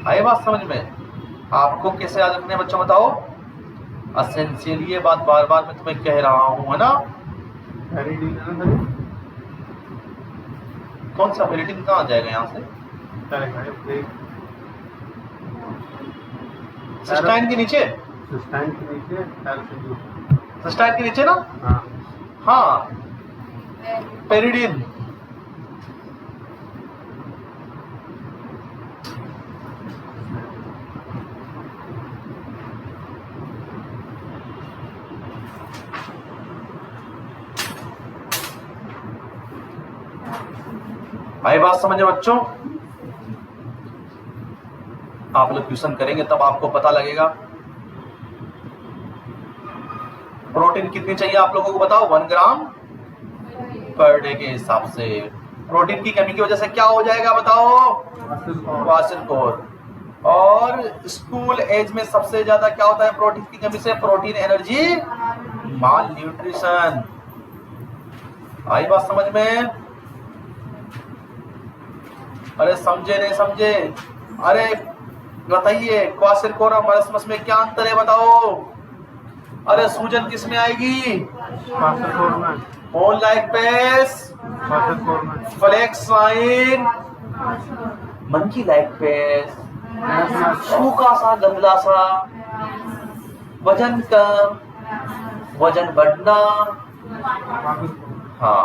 आए बात समझ में, आपको कैसे याद रखने हैं बच्चों बताओ। एसेंशियल, ये बात बार बार मैं तुम्हें कह रहा हूं, है ना। कौन सा पेरिडीन कहाँ आ जाएगा यहाँ से, सिस्टाइन के नीचे, सिस्टाइन के नीचे ना। हाँ पेरिडीन, आई बात समझे बच्चों। आप लोग ट्यूशन करेंगे तब आपको पता लगेगा। प्रोटीन कितनी चाहिए आप लोगों को बताओ, 1 ग्राम पर डे के हिसाब से। प्रोटीन की कमी की वजह से क्या हो जाएगा बताओ, क्वासिलकोर। और स्कूल एज में सबसे ज्यादा क्या होता है प्रोटीन की कमी से, प्रोटीन एनर्जी माल न्यूट्रिशन। आई बात समझ में। अरे समझे नहीं समझे, अरे बताइए क्वासिलकोर और मरस्मस में क्या अंतर है बताओ। अरे सूजन किस में आएगी, बोन लाइक पेस, फ्लेक्साइन, मंकी लाइक पेस, सूखा सा गंदा सा, वजन कम, वजन बढ़ना। हाँ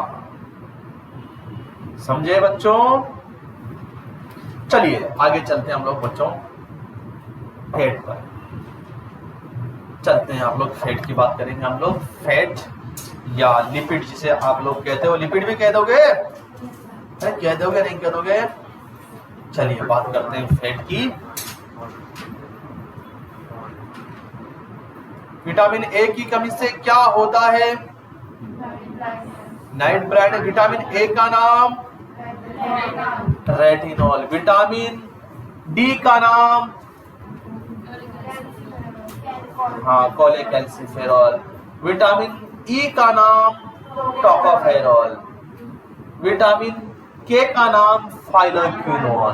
समझे बच्चों। चलिए आगे चलते हैं हम लोग बच्चों, फैट पर चलते हैं। आप लोग फैट की बात करेंगे हम लोग। फैट या लिपिड जिसे आप लोग कहते हो, लिपिड भी कह दोगे, कह दोगे नहीं कह दोगे। चलिए बात करते हैं फैट की। विटामिन ए की कमी से क्या होता है, नाइट ब्राइट। विटामिन ए का नाम रेटिनॉल। विटामिन डी का नाम हाँ कोलेकैल्सिफेरॉल। विटामिन ई का नाम टोकोफेरॉल। विटामिन के का नाम फाइलोक्विनोन।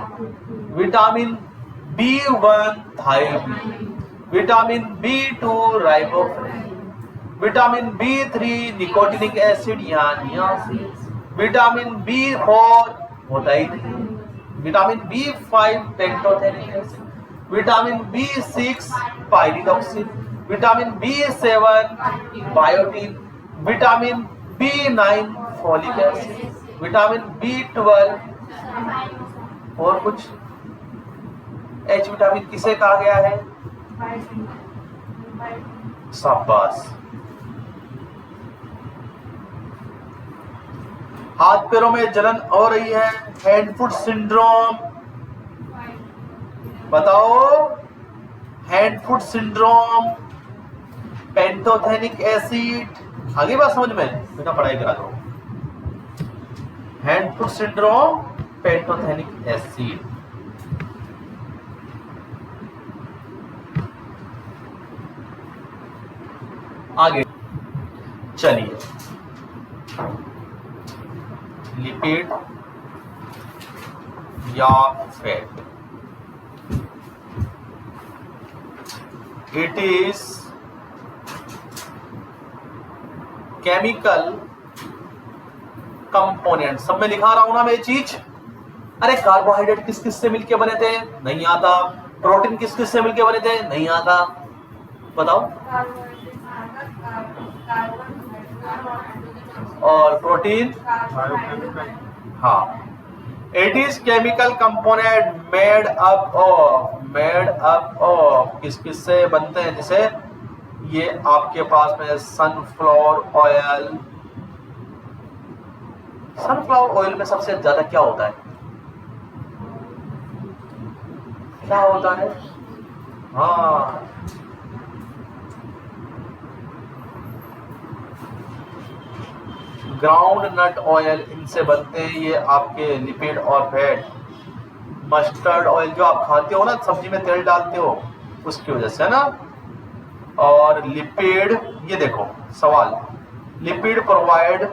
विटामिन B1 थायोडीन। Vitamin B2 riboflavin. Vitamin B3 nicotinic acid या नियासिन। विटामिन B4 होता ही नहीं। Vitamin B5 pantothenic acid. Vitamin B6 pyridoxine. Vitamin B7 biotin. Vitamin B9 folic acid. Vitamin B12 और कुछ। H vitamin किसे कहा गया है, शाबाश। हाथ पैरों में जलन हो रही है, हैंड फुट सिंड्रोम, बताओ। Hand foot syndrome, pantothenic acid. आगे बात समझ में, बेटा पढ़ाई करा दो। Hand foot syndrome, pantothenic acid. आगे चलिए, लिपिड या fat, it is chemical component. सब में लिखा रहा हूं ना मैं ये चीज। अरे कार्बोहाइड्रेट किस किस से मिलके बने थे, नहीं आता। प्रोटीन किस किस से मिलके बने थे, नहीं आता। बताओ। और प्रोटीन, हाँ, it is chemical component made up of किस किस से बनते हैं, जैसे ये आपके पास में सनफ्लावर ऑयल। सनफ्लावर ऑयल में सबसे ज्यादा क्या होता है, क्या होता है, हाँ, ग्राउंड नट ऑयल, इनसे बनते हैं ये आपके लिपिड और फैट। मस्टर्ड ऑयल जो आप खाते हो ना, सब्जी में तेल डालते हो, उसकी वजह से, है ना। और लिपिड, ये देखो सवाल, लिपिड प्रोवाइड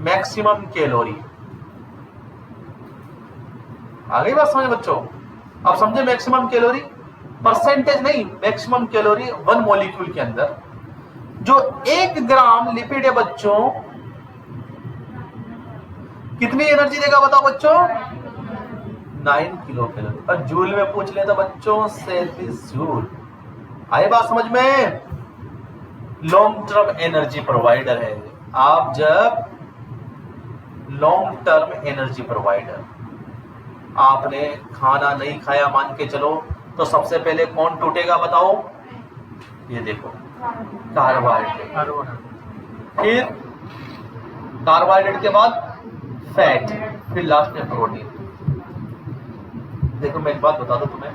मैक्सिमम कैलोरी। आ गई बात समझ बच्चों? अब समझे मैक्सिमम कैलोरी, परसेंटेज नहीं, मैक्सिमम कैलोरी वन मॉलिक्यूल के अंदर। जो 1 ग्राम लिपिड है बच्चों, कितनी एनर्जी देगा बताओ बच्चों? 9 किलो कैलोरी। और जूल में पूछ ले तो बच्चों 37 जूल। आई बात समझ में? लॉन्ग टर्म एनर्जी प्रोवाइडर है। आप जब लॉन्ग टर्म एनर्जी प्रोवाइडर, आपने खाना नहीं खाया मान के चलो, तो सबसे पहले कौन टूटेगा बताओ? ये देखो, कार्बोहाइड्रेट, फिर कार्बोहाइड्रेट के बाद फैट, फिर लास्ट में प्रोटीन। देखो मैं एक बात बता दूं तुम्हें,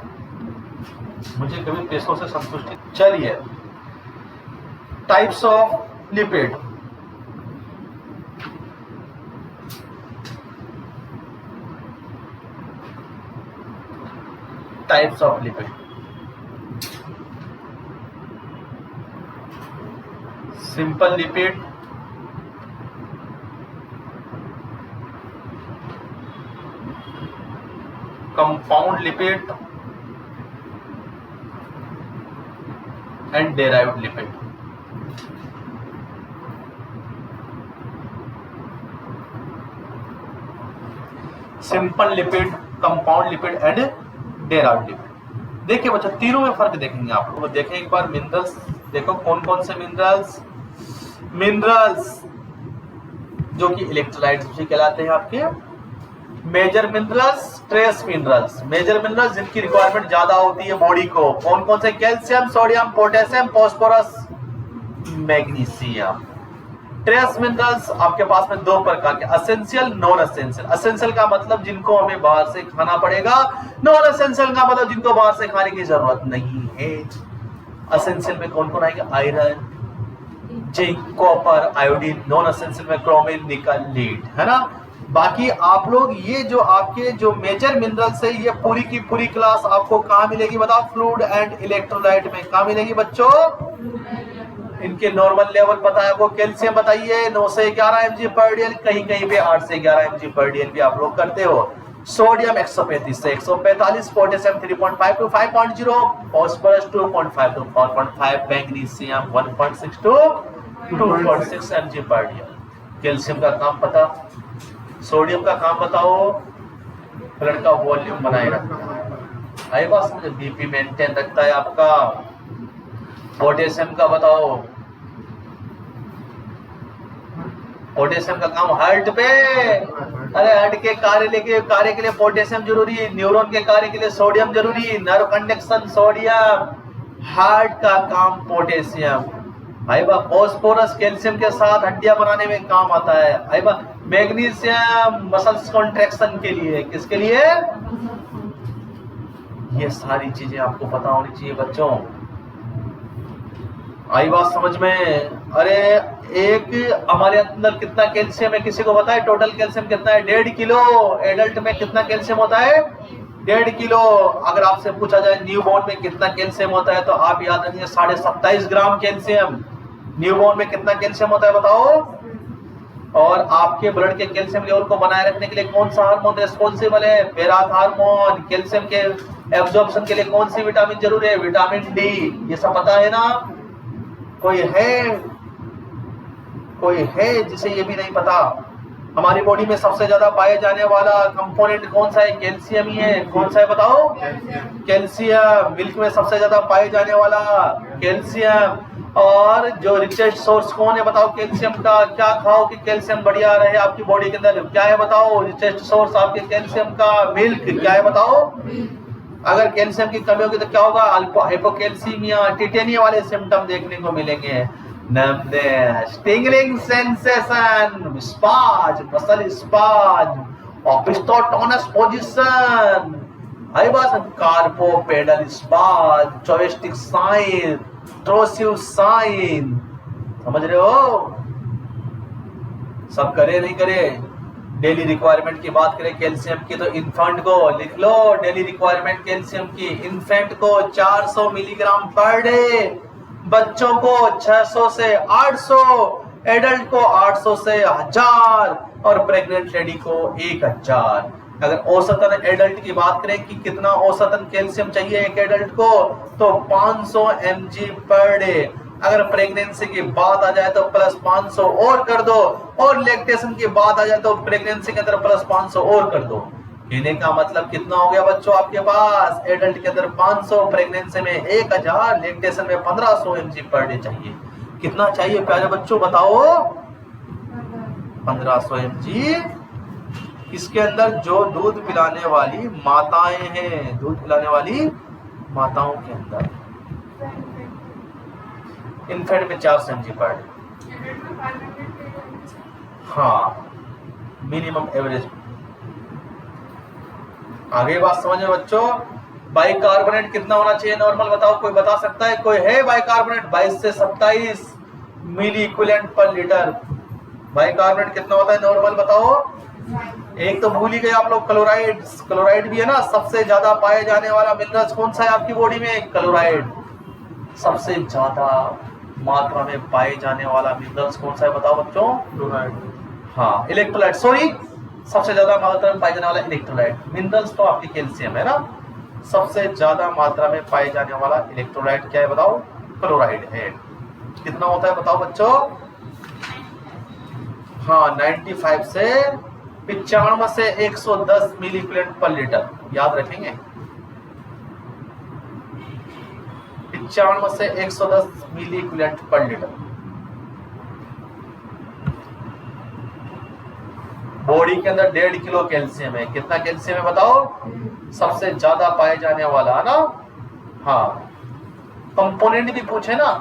मुझे कभी पैसों से संतुष्टि। चलिए, types of lipid. Types of lipid, simple lipid, compound lipid and derived lipid. Simple lipid, compound lipid and derived lipid. देखिए बच्चों, तीनों में फर्क देखेंगे आप लोग। देखें एक बार मिनरल्स, देखो कौन कौन से मिनरल्स, जो कि इलेक्ट्रोलाइट्स भी कहलाते हैं आपके। Major minerals, trace minerals. Major minerals जिनकी रिक्वायरमेंट ज्यादा होती है बॉडी को, कौन कौन से? Calcium, sodium, potassium, phosphorus, magnesium. Trace minerals आपके पास में 2 प्रकार के, असेंशियल, नॉन असेंशियल। असेंशियल का मतलब जिनको हमें बाहर से खाना पड़ेगा, नॉन असेंशियल का मतलब जिनको बाहर से खाने की जरूरत नहीं है। असेंशियल में कौन कौन आएगा? Iron, zinc, copper, iodine. Non essential में क्रोमिन, निकल, लीड, है ना। बाकी आप लोग ये जो आपके जो मेजर मिनरल्स है, ये पूरी की पूरी क्लास आपको कहाँ मिलेगी बताओ? फ्लूइड एंड इलेक्ट्रोलाइट में। कहाँ मिलेगी बच्चों? इनके नॉर्मल लेवल पता है आपको। कैल्शियम बताइए 9 से 11 mg/dl, कहीं कहीं पे 8 से 11 mg/dl भी आप लोग करते हो। सोडियम 135 से 145, potassium 3.5 to 5.0, phosphorus 2.5 to 4.5, magnesium 1.6 to 2.6 mg/dl। Calcium का काम पता, सोडियम का काम बताओ? ब्लड का वॉल्यूम बनाए रखना है। आई बात समझे? बीपी मेंटेन रखता है आपका। पोटेशियम का बताओ? पोटेशियम का काम हार्ट पे, अरे हार्ट के कार्य के लिए पोटेशियम जरूरी, न्यूरॉन के कार्य के लिए सोडियम जरूरी, नर्व कंडक्शन सोडियम, हार्ट का काम पोटेशियम। भाई बा फास्फोरस कैल्शियम के साथ हड्डियां बनाने में काम आता है। भाई बा मैग्नीशियम मसल्स कॉन्ट्रैक्शन के लिए, किसके लिए? ये सारी चीजें आपको पता होनी चाहिए बच्चों। आई बात समझ में? अरे एक हमारे अंदर कितना कैल्शियम है किसी को पता है? टोटल कैल्शियम कितना है? 1.5 किलो। एडल्ट में कितना कैल्शियम होता है? 1.5 किलो, अगर आपसे पूछा जाए न्यूबॉर्न में कितना कैल्शियम होता है तो आप याद रखिए 27.5 ग्राम कैल्शियम। न्यूबॉर्न में कितना कैल्शियम होता है बताओ। और आपके ब्लड के कैल्शियम लेवल को बनाए रखने के लिए कौन सा हार्मोन रिस्पॉन्सिबल है? पेराथ हार्मोन। कैल्शियम के एब्जॉर्प्शन के लिए कौन सी विटामिन जरूरी है? Vitamin D. ये सब पता है ना? कोई है जिसे ये भी नहीं पता? हमारी बॉडी में सबसे ज्यादा पाए जाने वाला कंपोनेंट कौन सा है? कैल्शियम ही है। कौन सा है बताओ? कैल्शियम। मिल्क में सबसे ज्यादा पाए जाने वाला कैल्शियम। और जो रिचेस्ट सोर्स कौन है बताओ कैल्शियम का? क्या खाओ कि कैल्शियम बढ़िया रहे आपकी बॉडी के अंदर? क्या है बताओ रिचेस्ट सोर्स आपके कैल्शियम का? मिल्क। क्या है बताओ? अगर कैल्शियम की कमी होगी तो क्या होगा? हाइपोकैल्सीमिया, टिटेनिया वाले सिम्टम देखने को मिलेंगे। numbness, tingling sensation, spasm, muscle spasm, opisthotonous position, carpopedal spasm, joystick sign, trosive sign। समझ रहे हो? सब करे नहीं करे? डेली रिक्वायरमेंट की बात करें कैल्शियम की तो इन्फेंट को लिख लो। डेली रिक्वायरमेंट कैल्शियम की इन्फेंट को 400 मिलीग्राम पर डे, बच्चों को 600 से 800, एडल्ट को 800 से 1000 और प्रेग्नेंट लेडी को 1000। अगर औसतन एडल्ट की बात करें कि कितना औसतन कैल्शियम चाहिए एक एडल्ट को तो 500 mg पर डे। अगर प्रेगनेंसी की बात आ जाए तो प्लस 500 और कर दो, और लैक्टेशन की बात आ जाए तो प्रेगनेंसी के अंदर प्लस 500 और कर दो। कहने का मतलब कितना हो गया बच्चों आपके पास? एडल्ट के अंदर 500, प्रेगनेंसी में 1000, लैक्टेशन में 1500 mg पर डे चाहिए। कितना चाहिए प्यारे बच्चों बताओ? 1500 mg। इसके अंदर जो दूध पिलाने वाली माताएं हैं, दूध पिलाने वाली माताओं के अंदर इन्फेंट में 400 mg पर डे। हाँ, मिनिमम एवरेज। आगे बात समझे बच्चों? बाइकार्बोनेट कितना होना चाहिए नॉर्मल बताओ? कोई बता सकता है? कोई है बाइकार्बोनेट? 22 से 27 मिली इक्विवेलेंट पर लीटर। बाइकार्बोनेट कितना होता है नॉर्मल बताओ? एक तो भूल ही गए आप लोग, क्लोराइड। क्लोराइड भी है ना, सबसे ज्यादा पाए जाने वाला मिनरल्स कौन सा है आपकी बॉडी में? क्लोराइड। सबसे ज्यादा मात्रा में पाए जाने वाला मिनरल्स कौन सा है बताओ बच्चों? क्लोराइड। हाँ, इलेक्ट्रोलाइट, सॉरी, सबसे ज्यादा मात्रा में पाए जाने वाला इलेक्ट्रोलाइट। मिनरल्स तो आपकी कैल्शियम है ना, सबसे ज्यादा मात्रा में पाए जाने वाला इलेक्ट्रोलाइट क्या है बताओ? क्लोराइड है। कितना होता है बताओ बच्चों? हाँ, 95 से 95 से 110 मिली इक्विवेलेंट पर लीटर। याद रखेंगे, 95 से 110 मिली इक्विवेलेंट पर लीटर। बॉडी के अंदर 1.5 किलो कैल्शियम है। कितना कैल्शियम है बताओ? सबसे ज्यादा पाए जाने वाला है ना। हाँ, कंपोनेंट भी पूछे ना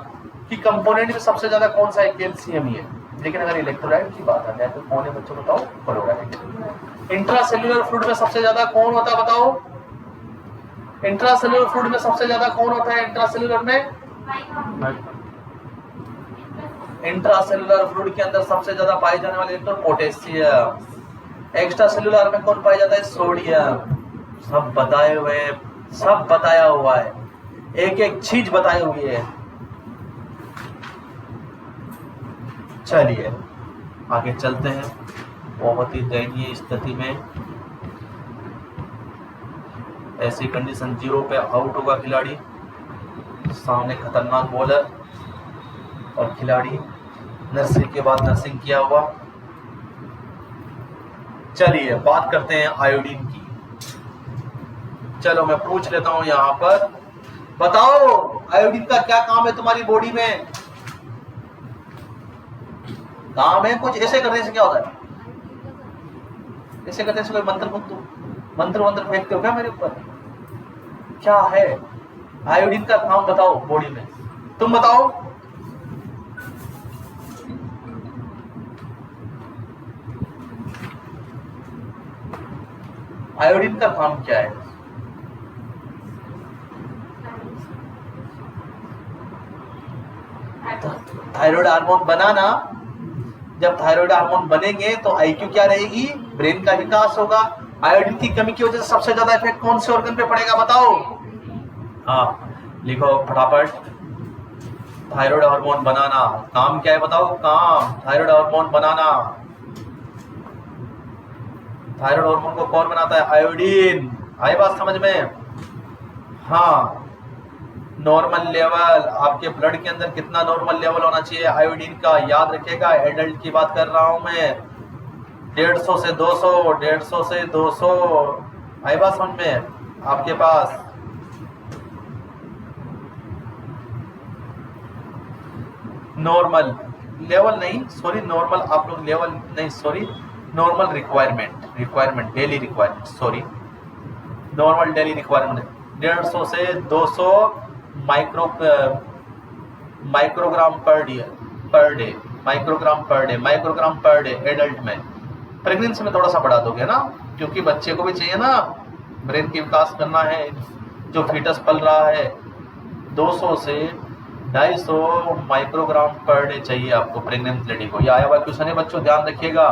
कि कंपोनेंट में सबसे ज्यादा कौन सा है? कैल्शियम ही है। लेकिन अगर इलेक्ट्रोलाइट की बात आ जाए तो कौन है बच्चों बताओ? क्लोराइड। इंट्रासेल्युलर फ्लूइड में सबसे ज्यादा कौन होता है बताओ? इंट्रासेल्युलर फ्लूइड में सबसे ज्यादा कौन होता है? इंट्रासेल्युलर में इंट्रासेल्युलर फ्लूइड के अंदर सबसे ज्यादा पाए जाने वाले इलेक्ट्रॉन पोटेशियम। एक्स्ट्रा सेल्युलर में कौन पाया जाता है? सोडियम। सब बताए हुए, सब बताया हुआ है, एक एक चीज बताई हुई है। चलिए आगे चलते हैं। बहुत ही दयनीय स्थिति में, ऐसी कंडीशन 0 पे आउट होगा खिलाड़ी, सामने खतरनाक बॉलर और खिलाड़ी नर्सिंग के बाद नर्सिंग किया हुआ। चलिए बात करते हैं आयोडीन की। चलो मैं पूछ लेता हूं यहां पर, बताओ आयोडीन का क्या काम है तुम्हारी बॉडी में? काम है कुछ। ऐसे करने से क्या होता है? ऐसे करने से कोई मंत्र फेंकते हो क्या मेरे ऊपर? क्या है आयोडीन का काम बताओ बॉडी में? तुम बताओ। आयोडीन का काम क्या है? थायराइड हार्मोन बनाना। जब थायराइड हार्मोन बनेंगे तो आईक्यू क्या रहेगी? ब्रेन का विकास होगा। आयोडीन की कमी की वजह से सबसे ज्यादा इफेक्ट कौन से ऑर्गन पे पड़ेगा बताओ? हाँ लिखो फटाफट। थायराइड हार्मोन बनाना। काम क्या है बताओ? काम थायराइड हार्मोन बनाना। थायराइड हार्मोन को कौन बनाता है? आयोडीन। आई बात समझ में? हाँ नॉर्मल लेवल आपके ब्लड के अंदर कितना नॉर्मल लेवल होना चाहिए आयोडीन का? याद रखिएगा, एडल्ट की बात कर रहा हूं मैं। 150 से 200, 150 से 200। आई बात समझ में आपके पास? नॉर्मल लेवल नहीं, सॉरी नॉर्मल आप लोग लेवल नहीं, sorry normal requirement daily requirement, sorry normal daily requirement 150 से 200 microgram per day microgram per day adult में। प्रेगनेंसी में थोड़ा सा बढ़ा दोगे ना, क्योंकि बच्चे को भी चाहिए ना, ब्रेन की विकास करना है, जो फीटस पल रहा है। 200 से 250 माइक्रोग्राम पर डे चाहिए आपको प्रेग्नेंट लेडी को। ये आया हुआ क्वेश्चन है बच्चों, ध्यान रखिएगा।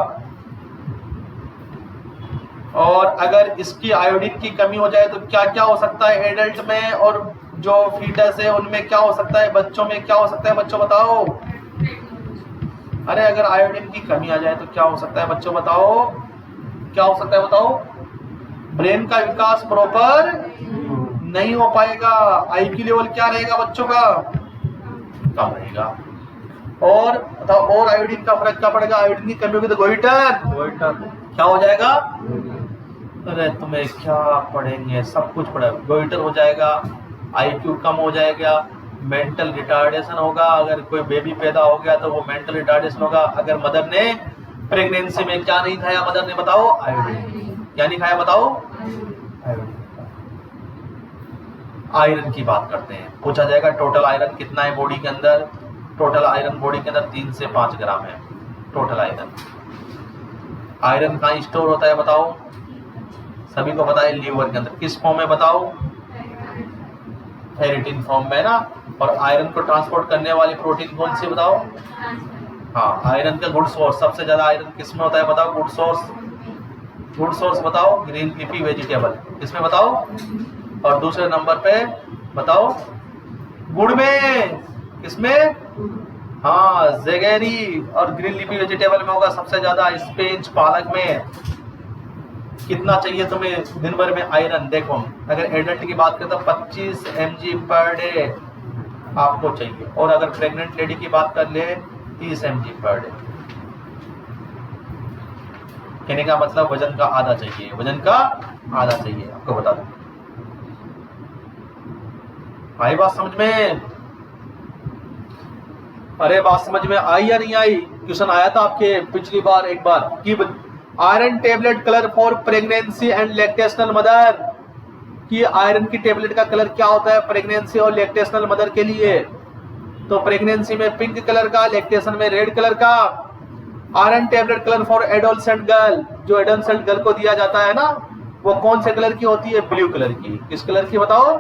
और अगर इसकी आयोडीन की कमी हो जाए तो क्या क्या हो सकता है एडल्ट में, और जो फीटस है उनमें क्या हो सकता है, बच्चों में क्या हो सकता है बच्चों बताओ? अरे अगर आयोडीन की कमी आ जाए तो क्या हो सकता है बच्चों बताओ? क्या हो सकता है बताओ? ब्रेन का विकास प्रॉपर नहीं हो पाएगा। आईक्यू लेवल क्या रहेगा बच्चों का? कम रहेगा। और बताओ, और आयोडीन का फर्क क्या पड़ेगा? आयोडीन की कमी होगी तो गोइटर क्या हो जाएगा? अरे तुम्हें क्या पढ़ेंगे, सब कुछ पढ़ेगा। गोइटर हो जाएगा, आईक्यू कम हो जाएगा, मेंटल रिटार्डेशन होगा। अगर कोई बेबी पैदा हो गया तो वो मेंटल रिटार्डेशन होगा। अगर मदर ने प्रेगनेंसी में क्या नहीं खाया मदर ने बताओ? आयोडीन। क्या नहीं खाया बताओ? आयोडीन। आयरन की बात करते हैं, पूछा जाएगा टोटल आयरन कितना है बॉडी के अंदर? टोटल आयरन बॉडी के अंदर 3 से 5 ग्राम है टोटल आयरन। आयरन कहाँ स्टोर होता है बताओ? सभी को पता है, लीवर के अंदर। किस फॉर्म में बताओ? फेरिटिन फॉर्म में ना। और आयरन को ट्रांसपोर्ट करने वाली प्रोटीन कौन सी बताओ? हाँ आयरन का गुड सोर्स, सबसे ज्यादा आयरन किस में होता है बताओ? गुड सोर्स बताओ? Green leafy vegetable. किसमें बताओ? और दूसरे नंबर पे बताओ? गुड़ में। किसमें? हाँ जेगेरी और ग्रीन लीफी वेजिटेबल में होगा सबसे ज्यादा। स्पिनच पालक में। कितना चाहिए तुम्हें दिन भर में आयरन? देखो अगर एडल्ट की बात करें तो 25 mg पर डे आपको चाहिए, और अगर प्रेग्नेंट लेडी की बात कर ले 30 mg पर डे। कहने का मतलब वजन का आधा चाहिए, वजन का आधा चाहिए, आपको बता दूं। आई बात समझ में? अरे बात समझ में आई या नहीं आई? क्वेश्चन आया था आपके पिछली बार एक बार कि iron tablet colour for pregnancy and lactational mother, कि आयरन की टेबलेट का कलर क्या होता है प्रेगनेंसी और लैक्टेशनल मदर के लिए? तो प्रेगनेंसी में पिंक कलर का, लैक्टेशन में रेड कलर का। Iron tablet colour for adolescent girl, जो एडोलसेंट गर्ल को दिया जाता है ना, वो कौन से कलर की होती है? ब्लू कलर की। किस कलर की बताओ?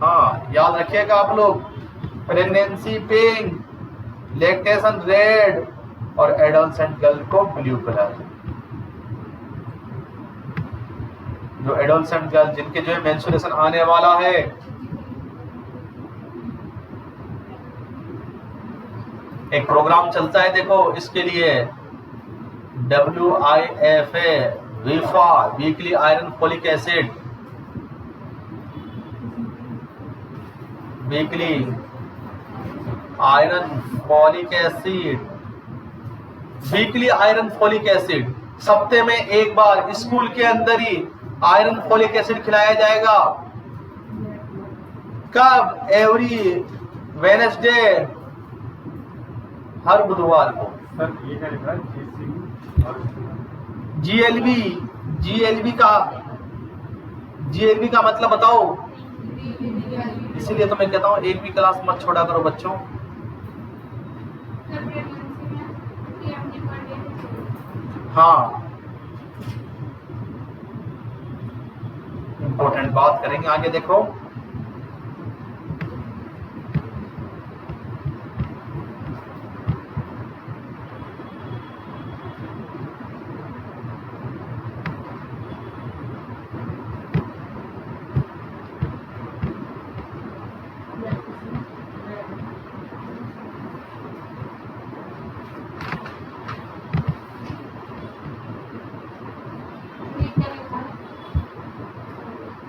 हाँ याद रखिएगा आप लोग, प्रेगनेंसी पिंक, लैक्टेशन रेड और एडोलसेंट गर्ल को ब्लू कलर। जो एडोलसेंट गर्ल जिनके जो है मेंस्ट्रुएशन आने वाला है, एक प्रोग्राम चलता है देखो इसके लिए, WIFA वीफा, weekly iron folic acid, weekly iron folic acid, weekly iron folic acid. सप्ते में एक बार स्कूल के अंदर ही आयरन फॉलिक एसिड खिलाया जाएगा। कब? एवरी वेडनेसडे, हर बुधवार को। GLB का मतलब बताओ? इसीलिए तो मैं कहता हूँ एक भी क्लास मत छोड़ा करो बच्चों। हाँ इंपॉर्टेंट बात करेंगे आगे, देखो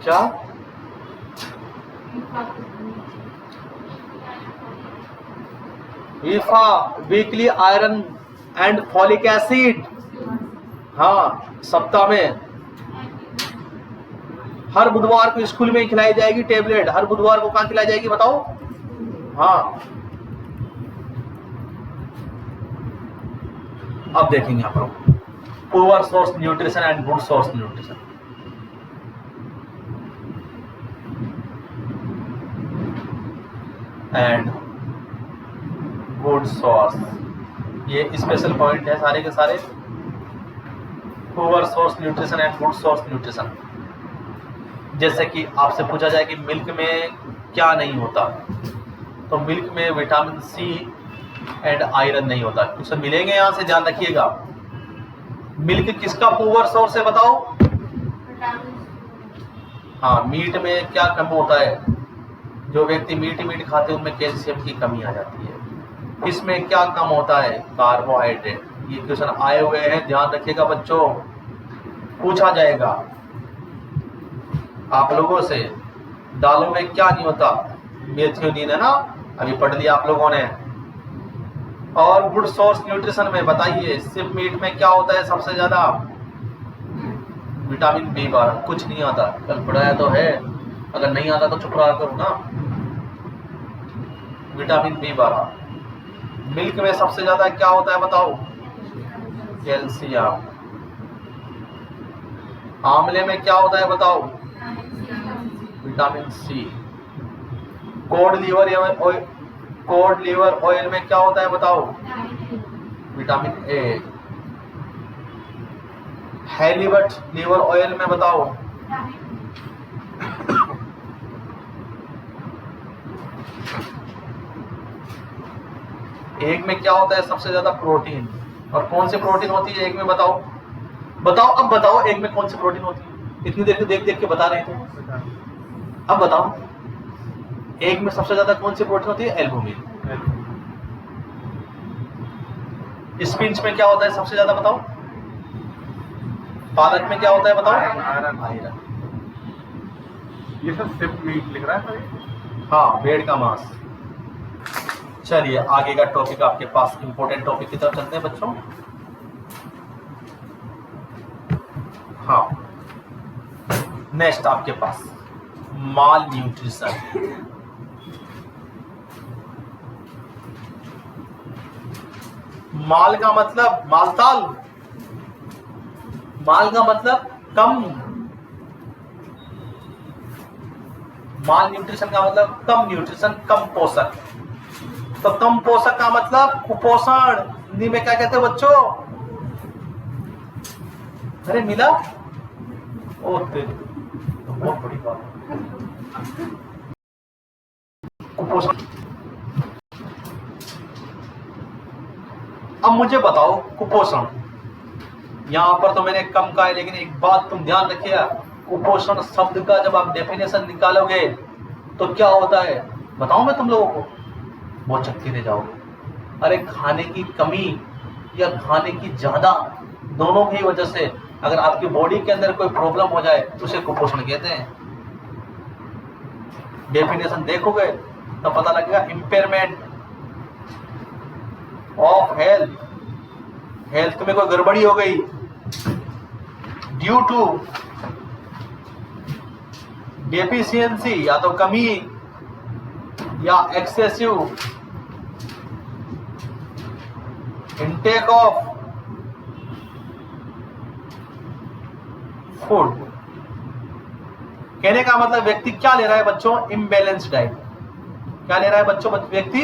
क्या? IFA weekly iron and folic acid, हाँ सप्ताह में हर बुधवार को स्कूल में खिलाई जाएगी टेबलेट। हर बुधवार को कहाँ खिलाई जाएगी बताओ? हाँ अब देखेंगे आप लोग poor source nutrition and good source nutrition. And good source, ये स्पेशल पॉइंट है सारे के सारे। Poor source nutrition and good source nutrition. जैसे कि आपसे पूछा जाए कि मिल्क में क्या नहीं होता, तो मिल्क में विटामिन सी एंड आयरन नहीं होता। कुछ मिलेंगे यहाँ से, ध्यान रखिएगा। मिल्क किसका पुअर सोर्स है बताओ? हाँ, मीट में क्या कम होता है? जो व्यक्ति मीट खाते हैं उनमें कैल्शियम की कमी आ जाती है। इसमें क्या कम होता है? कार्बोहाइड्रेट। ये क्वेश्चन आए हुए हैं, ध्यान रखिएगा बच्चों, पूछा जाएगा आप लोगों से। दालों में क्या नहीं होता? मेथियोनिन है ना, अभी पढ़ लिया आप लोगों ने। और गुड सोर्स न्यूट्रिशन में बताइए, सिर्फ मीट में क्या होता है सबसे ज्यादा? Vitamin B12। कुछ नहीं आता, कल पढ़ाया तो है, अगर नहीं आता तो चुप रहा करो ना। Vitamin B12। मिल्क में सबसे ज्यादा क्या होता है बताओ? कैल्शियम। आंवले में क्या होता है बताओ? Vitamin C. Cod liver oil में क्या होता है बताओ? Vitamin A. Halibut liver oil में बताओ? एग में क्या होता है सबसे ज्यादा? प्रोटीन। और कौन सी प्रोटीन होती है एग में बताओ? बताओ, अब बताओ एग में कौन सी प्रोटीन होती है? इतनी देर से देख देख के बता रहे थे, अब बताओ एग में सबसे ज्यादा कौन सी प्रोटीन होती है? एल्बुमिन। स्पिनच में क्या होता है सबसे ज्यादा बताओ? पालक में क्या होता है बताओ? आयरन। ये सब सिर्फ मीट लिख रहा है। हाँ, भेड़ का मांस। चलिए आगे का टॉपिक आपके पास, इंपॉर्टेंट टॉपिक की तरफ चलते हैं बच्चों। हाँ, नेक्स्ट आपके पास माल न्यूट्रिशन। माल का मतलब मालताल, माल का मतलब कम। माल न्यूट्रिशन का मतलब कम न्यूट्रिशन, कम पोषक। तो कम पोषक का मतलब कुपोषण। हिंदी में क्या कहते हैं बच्चों? अरे मिला? ओ बहुत बड़ी बात है। कुपोषण। अब मुझे बताओ कुपोषण, यहां पर तो मैंने कम कहा है, लेकिन एक बात तुम ध्यान रखिएगा, कुपोषण शब्द का जब आप डेफिनेशन निकालोगे तो क्या होता है बताऊं मैं तुम लोगों को? बहुत चक्की रह जाओगे। अरे खाने की कमी या खाने की ज्यादा, दोनों की वजह से अगर आपकी बॉडी के अंदर कोई प्रॉब्लम हो जाए तो उसे कुपोषण कहते हैं। डेफिनेशन देखोगे तो पता लगेगा, इंपेयरमेंट ऑफ हेल्थ, हेल्थ में कोई गड़बड़ी हो गई ड्यू टू डेफिशिएंसी, या तो कमी या एक्सेसिव इंटेक ऑफ फूड। कहने का मतलब व्यक्ति क्या ले रहा है बच्चों? Imbalance diet. क्या ले रहा है बच्चों? व्यक्ति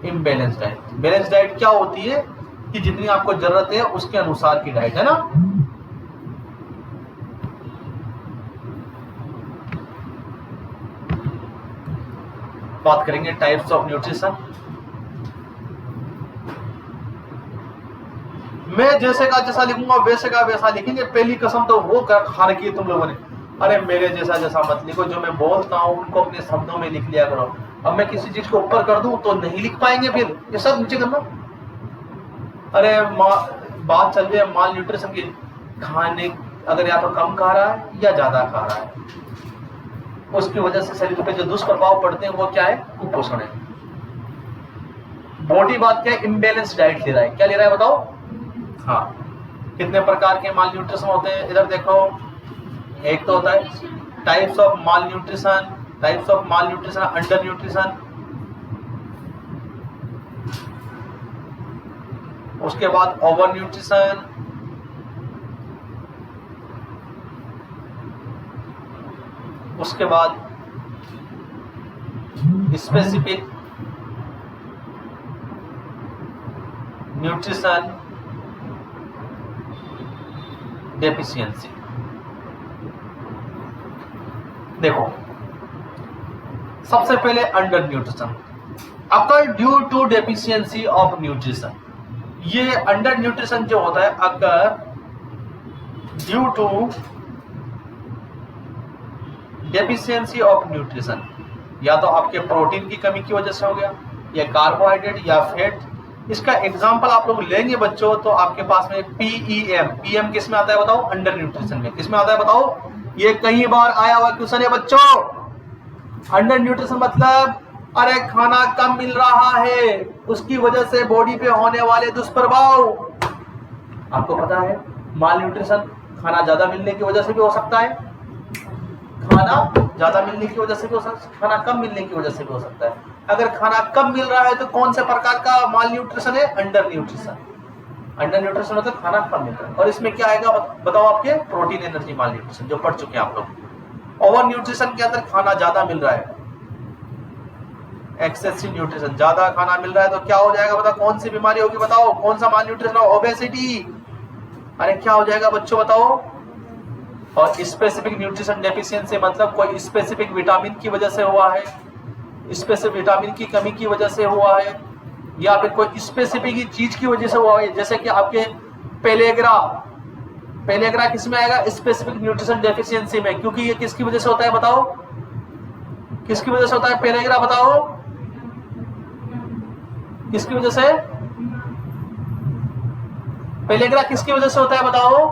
इम्बैलेंस डाइट। बैलेंस डाइट क्या होती है कि जितनी आपको जरूरत है उसके अनुसार की डाइट, है ना। बात करेंगे टाइप्स ऑफ न्यूट्रिशन। मैं जैसे का जैसा लिखूंगा वैसे का वैसा लिखेंगे। पहली कसम तो वो खा रखी है तुम लोगों ने। अरे मेरे जैसा जैसा मत लिखो, जो मैं बोलता हूँ उनको अपने शब्दों में लिख लिया करो। अब मैं किसी चीज को ऊपर कर दूं तो नहीं लिख पाएंगे, फिर ये सब नीचे करना। अरे बात चल रही है माल न्यूट्रिशन की, खाने अगर या तो कम खा रहा है या ज्यादा खा रहा है, उसकी वजह से शरीर पे जो दुष्प्रभाव पड़ते हैं वो क्या है? कुपोषण है। मोटी बात क्या है? इम्बेलेंस डाइट ले रहा है। क्या ले रहा है बताओ? हाँ। कितने प्रकार के माल न्यूट्रिशन होते हैं? इधर देखो, एक तो होता है types of mall nutrition, types of mall nutrition, under nutrition, उसके बाद ओवर न्यूट्रिशन, उसके बाद स्पेसिफिक न्यूट्रिशन डेफिशिएंसी। देखो, सबसे पहले under nutrition occur due to deficiency of nutrition. ये अंडर न्यूट्रिशन जो होता है occur due to deficiency of nutrition, या तो आपके प्रोटीन की कमी की वजह से हो गया, या कार्बोहाइड्रेट या फैट। इसका एग्जांपल आप लोग लेंगे बच्चों तो आपके पास में पीईएम, पीएम किस में आता है बताओ? अंडर न्यूट्रिशन में। किस में आता है बताओ? ये कई बार आया हुआ क्वेश्चन है बच्चों। अंडर न्यूट्रिशन मतलब अरे खाना कम मिल रहा है, उसकी वजह से बॉडी पे होने वाले दुष्प्रभाव। आपको पता है माल न्यूट्रिशन खाना ज्यादा मिलने की वजह से भी हो सकता है, खाना ज्यादा मिलने की वजह से भी हो सकता है, खाना कम मिलने की वजह से भी हो सकता है। अगर खाना कम मिल रहा है तो कौन से प्रकार का माल न्यूट्रिशन है? Under nutrition. अंडर न्यूट्रिशन मतलब खाना कम मिल रहा है। और इसमें क्या आएगा बताओ? आपके प्रोटीन एनर्जी माल न्यूट्रिशन, जो पढ़ चुके हैं आप लोग। ओवर न्यूट्रिशन के अंदर खाना ज्यादा मिल रहा है, एक्सेसिव न्यूट्रिशन, ज्यादा खाना मिल रहा है तो क्या हो जाएगा बताओ? कौन सी बीमारी होगी बताओ? कौन सा माल न्यूट्रिशन? ओबेसिटी। अरे क्या हो जाएगा बच्चों बताओ? और स्पेसिफिक न्यूट्रिशन डेफिशिएंसी मतलब कोई स्पेसिफिक विटामिन की वजह से हुआ है, स्पेसिफिक विटामिन की कमी की वजह से हुआ है, या फिर कोई स्पेसिफिक चीज की वजह से हुआ है। जैसे कि आपके पेलेग्रा, पेलेग्रा किस में आएगा? स्पेसिफिक न्यूट्रिशन डेफिशिएंसी में, क्योंकि ये किसकी वजह से होता है बताओ? किसकी वजह से होता है पेलेग्रा बताओ? किसकी वजह से? पेलेग्रा किसकी वजह से होता है बताओ?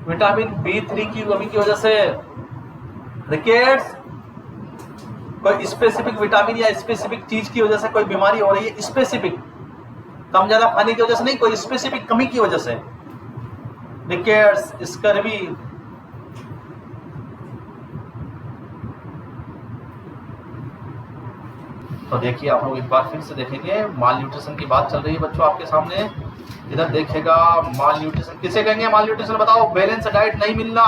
विटामिन बी3 की कमी की वजह से। रिकेट्स कोई स्पेसिफिक विटामिन या स्पेसिफिक चीज की वजह से कोई बीमारी हो रही है, स्पेसिफिक कम ज्यादा खाने की वजह से नहीं, कोई स्पेसिफिक कमी की वजह से। रिकेट्स, स्कर्वी, तो देखिए आप लोग एक बार फिर से देखेंगे, माल न्यूट्रिशन की बात चल रही है बच्चों आपके सामने। इधर देखेगा माल न्यूट्रिशन किसे कहेंगे? माल न्यूट्रिशन बताओ? बैलेंस डाइट नहीं मिलना,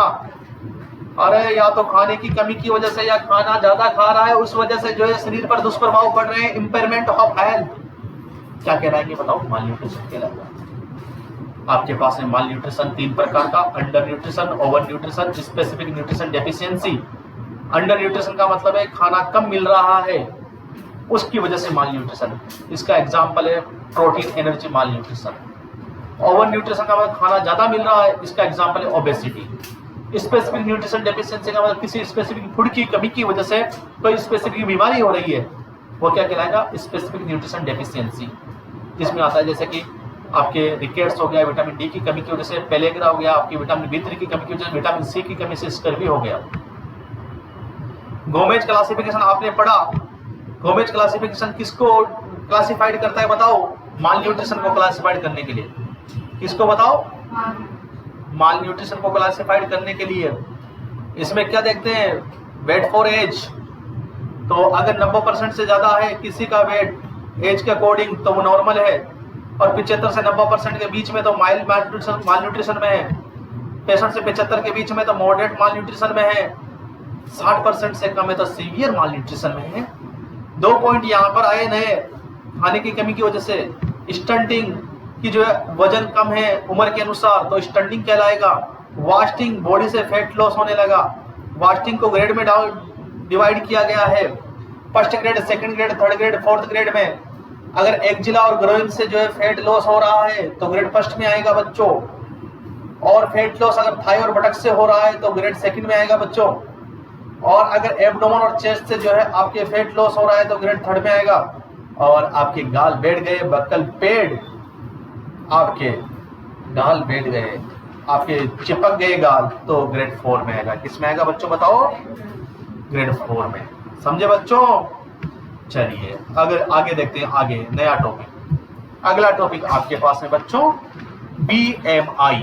अरे या तो खाने की कमी की वजह से या खाना ज्यादा खा रहा है उस वजह से जो है शरीर पर दुष्प्रभाव पड़ रहे हैं, इंपेयरमेंट ऑफ हेल्थ। क्या कहलाएंगे बताओ? माल न्यूट्रिशन कहलाएगा। आपके पास है माल न्यूट्रिशन तीन प्रकार का, under nutrition, over nutrition, specific nutrition deficiency. Under nutrition का मतलब है खाना कम मिल रहा है उसकी वजह से माल न्यूट्रिशन। इसका एग्जाम्पल है प्रोटीन एनर्जी माल न्यूट्रिशन। ओवर न्यूट्रिशन का मतलब खाना ज्यादा मिल रहा है, इसका एग्जाम्पल है ओबेसिटी। स्पेसिफिक न्यूट्रिशन डेफिशिएंसी का मतलब किसी स्पेसिफिक फूड की कमी की वजह से कोई स्पेसिफिक बीमारी हो रही है, वो क्या कहलाएगा? Specific nutrition deficiency. जिसमें आता है जैसे कि आपके रिकेट्स हो गया, विटामिन डी की कमी की वजह से पेलेग्रा हो गया, आपकी विटामिन बी3 की कमी की वजह से विटामिन सी की कमी से स्कर्वी हो गया। गोमेज क्लासिफिकेशन आपने पढ़ा। गोमेज क्लासिफिकेशन किसको क्लासिफाइड करता है बताओ? माल न्यूट्रिशन को क्लासिफाइड करने के लिए। किसको बताओ? माल न्यूट्रिशन को क्लासिफाइड करने के लिए। इसमें क्या देखते हैं? Weight for age. तो अगर 90% से ज्यादा है किसी का वेट एज के अकॉर्डिंग तो वो नॉर्मल है, और 75 से 90% के बीच में तो माइल्ड माल न्यूट्रिशन में है, 65 से 75 के बीच में तो मॉडरेट माल न्यूट्रिशन में है, 60% से कम है तो सीवियर माल न्यूट्रिशन में है। 2 पॉइंट यहाँ पर आए नए खाने की कमी की वजह से। स्टंटिंग की जो है वजन कम है उम्र के अनुसार तो स्टंटिंग कहलाएगा। वास्टिंग, बॉडी से फैट लॉस होने लगा। वास्टिंग को ग्रेड में डिवाइड किया गया है, first grade, second grade, third grade, fourth grade में। अगर एक्जिला और ग्रोइन से जो है फैट लॉस हो रहा है तो ग्रेड फर्स्ट में आएगा बच्चों, और फैट लॉस अगर थाई और बटक से हो रहा है तो ग्रेड सेकंड में आएगा बच्चों, और अगर एब्डोमेन और चेस्ट से जो है आपके फैट लॉस हो रहा है तो ग्रेड थर्ड में आएगा। और आपके गाल बैठ गए, बक्कल पेड़ आपके गाल बैठ गए, आपके चिपक गए गाल, तो ग्रेड 4 में आएगा। किस में आएगा बच्चों बताओ? ग्रेड 4 में। समझे बच्चों? चलिए अगर आगे देखते हैं, आगे नया टॉपिक। अगला टॉपिक आपके पास है बच्चों BMI।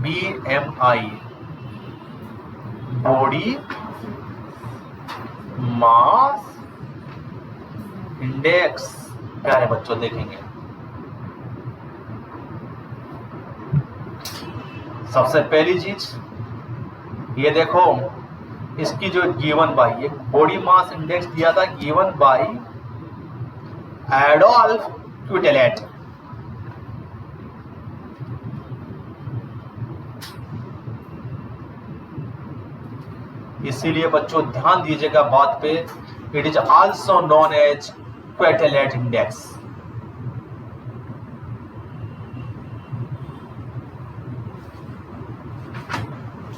BMI body mass index. प्यारे बच्चों देखेंगे, सबसे पहली चीज ये देखो, इसकी जो गिवन बाई, एक बॉडी मास इंडेक्स दिया था गिवन बाई एडोल्फ क्विटेलेट। इसीलिए बच्चों ध्यान दीजिएगा बात पे, it is also known as Quetelet index.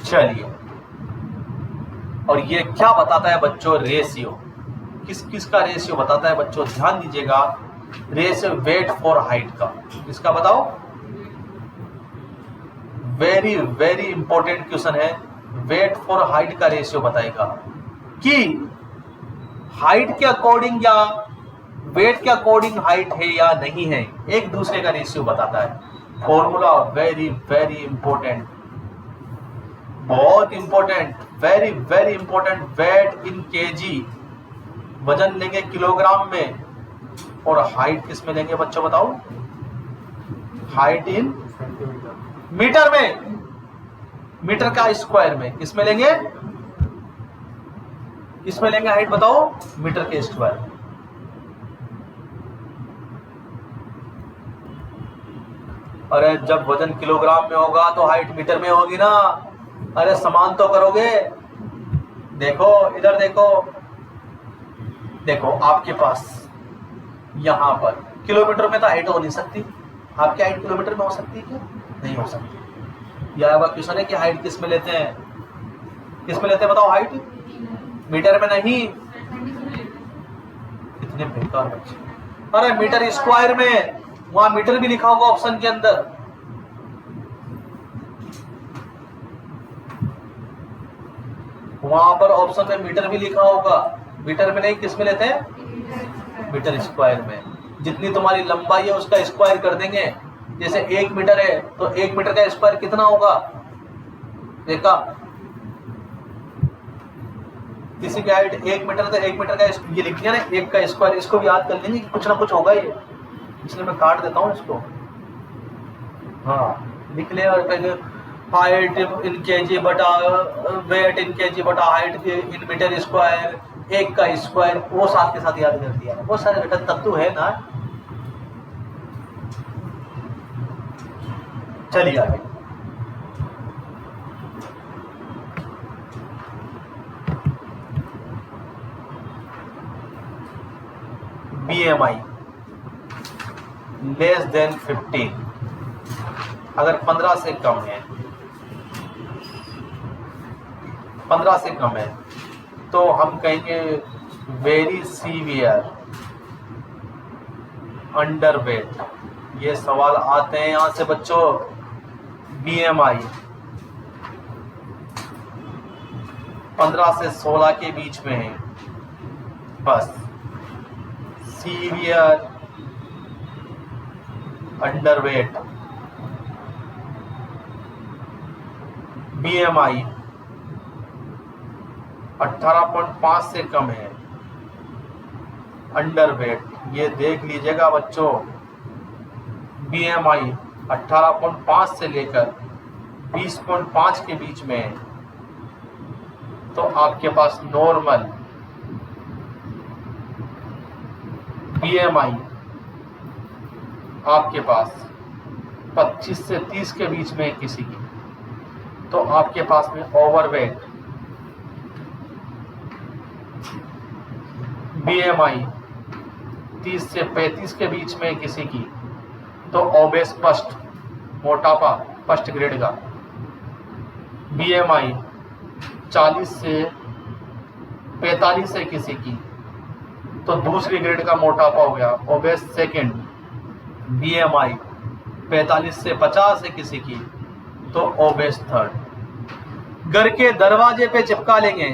चलिए, और ये क्या बताता है बच्चों? रेशियो। किस किस का रेशियो बताता है बच्चों? ध्यान दीजिएगा, रेशियो वेट फॉर हाइट का। किसका बताओ? वेरी वेरी इंपॉर्टेंट क्वेश्चन है। वेट फॉर हाइट का रेशियो बताएगा कि हाइट के अकॉर्डिंग या वेट के अकॉर्डिंग हाइट है या नहीं है, एक दूसरे का रेशियो बताता है। फॉर्मूला वेरी वेरी इंपॉर्टेंट, बहुत important, very very important. Weight in kg, वजन लेंगे किलोग्राम में, और हाइट किस में लेंगे बच्चों बताओ? हाइट इन मीटर में, मीटर का स्क्वायर में। किस में लेंगे? इसमें लेंगे हाइट बताओ? मीटर के स्क्वायर। अरे जब वजन किलोग्राम में होगा तो हाइट मीटर में होगी ना। अरे समान तो करोगे। देखो इधर देखो, देखो आपके पास यहां पर किलोमीटर में तो हाइट हो नहीं सकती। आपकी हाइट किलोमीटर में हो सकती है क्या? नहीं हो सकती। यह क्वेश्चन है कि हाइट किस में लेते हैं? किस में लेते हैं बताओ? हाइट मीटर में नहीं। कितने बेकार बच्चे। अरे मीटर स्क्वायर में, वहां मीटर भी लिखा होगा ऑप्शन के अंदर। वहां पर ऑप्शन में मीटर भी लिखा होगा। मीटर में नहीं, किस में लेते हैं? मीटर स्क्वायर में। जितनी तुम्हारी लंबाई है उसका स्क्वायर कर देंगे। जैसे 1 मीटर है तो 1 मीटर का स्क्वायर कितना होगा? देखा? किसी की हाइट 1 मीटर तो 1 मीटर का ये लिख दिया ना, 1 का स्क्वायर। इसको भी याद कर लेंगे कि कुछ ना कुछ होगा ये, इसलिए मैं काट देता हूँ इसको। हाँ लिख ले, और पहले हाइट इन केजी बटा वेट इन केजी बटा हाइट इन मीटर स्क्वायर, 1 का स्क्वायर, वो साथ के साथ याद कर दिया। बहुत सारे घटक तत्व है ना। चलिए आगे। BMI लेस देन 15, अगर 15 से कम है, 15 से कम है तो हम कहेंगे वेरी सीवियर अंडरवेट। ये सवाल आते हैं यहां से बच्चों। BMI 15 से 16 के बीच में है बस। Severe underweight. BMI 18.5 से कम है, अंडरवेट। ये देख लीजिएगा बच्चों, BMI 18.5 से लेकर 20.5 के बीच में है तो आपके पास नॉर्मल। BMI आपके पास 25 से 30 के बीच में है किसी की, तो आपके पास में ओवरवेट। BMI 30 से 35 के बीच में किसी की, तो ओबेस फर्स्ट, मोटापा फर्स्ट ग्रेड का। BMI 40 से 45 है किसी की, तो दूसरी ग्रेड का मोटापा हो गया, ओबेस सेकंड। BMI 45 से 50 है किसी की, तो ओबेस थर्ड। घर के दरवाजे पे चिपका लेंगे,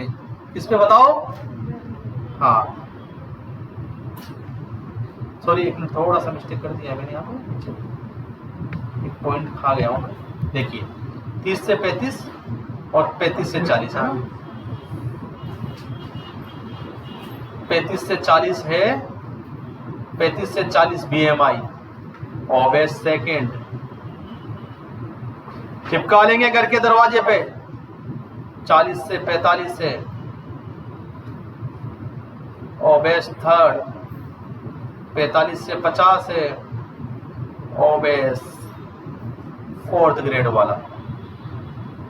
किस पे बताओ? हाँ सॉरी, एक मिनट, थोड़ा सा मिस्टेक कर दिया मैंने यहाँ पे, एक पॉइंट खा गया हूँ। देखिए 30 से 35 और 35 से 40 है, 35 से 40 है, 35 से 40 BMI, ओबेस सेकंड। चिपका लेंगे घर के दरवाजे पे। 40 से 45 है, ओबेस थर्ड। 45 से 50 है, ओबेस फोर्थ ग्रेड वाला।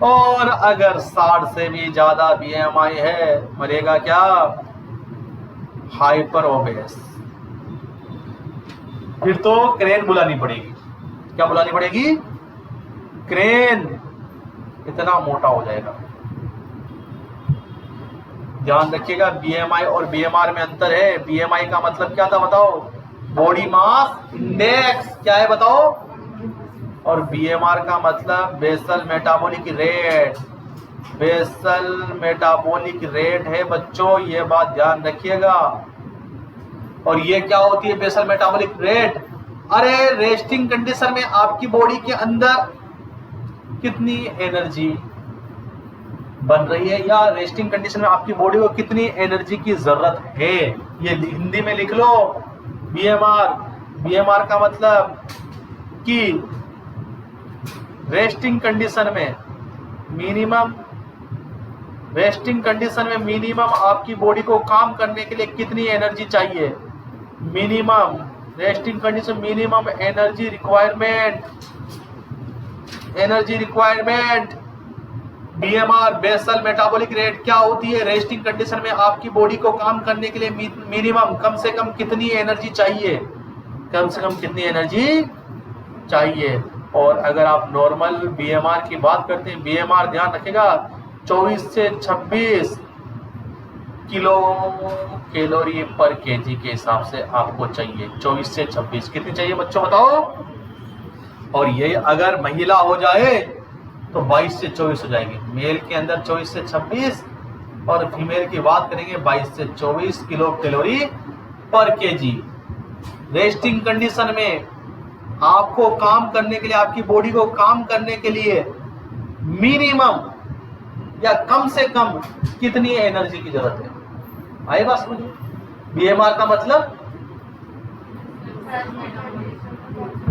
और अगर 60 से भी ज्यादा BMI है, मरेगा क्या? Hyper obese. फिर तो क्रेन बुलानी पड़ेगी। क्या बुलानी पड़ेगी? क्रेन। इतना मोटा हो जाएगा। ध्यान रखिएगा, BMI और BMR में अंतर है। BMI का मतलब क्या था बताओ? Body mass index. क्या है बताओ? और BMR का मतलब basal metabolic rate. Basal metabolic rate है बच्चों, ये बात ध्यान रखिएगा। और ये क्या होती है बेसल मेटाबॉलिक रेट? अरे रेस्टिंग कंडीशन में आपकी बॉडी के अंदर कितनी एनर्जी बन रही है, या रेस्टिंग कंडीशन में आपकी बॉडी को कितनी एनर्जी की जरूरत है, ये हिंदी में लिख लो। BMR का मतलब कि रेस्टिंग कंडीशन में मिनिमम आपकी बॉडी को काम करने के लिए कितनी एनर्जी चाहिए। Minimum resting condition, minimum energy requirement. BMR basal metabolic rate क्या होती है? रेस्टिंग कंडीशन में आपकी बॉडी को काम करने के लिए मिनिमम कम से कम कितनी एनर्जी चाहिए, और अगर आप नॉर्मल BMR की बात करते हैं, BMR ध्यान रखेगा 24 से 26 किलो कैलोरी पर केजी के हिसाब से आपको चाहिए। 24 से 26 कितनी चाहिए बच्चों बताओ? और ये अगर महिला हो जाए तो 22 से 24 हो जाएगी। मेल के अंदर 24 से 26 और फीमेल की बात करेंगे 22 से 24 किलो कैलोरी पर केजी। रेस्टिंग कंडीशन में आपको काम करने के लिए, आपकी बॉडी को काम करने के लिए मिनिमम या कम से कम कितनी एनर्जी की जरूरत है? आई बात समझ? BMR का मतलब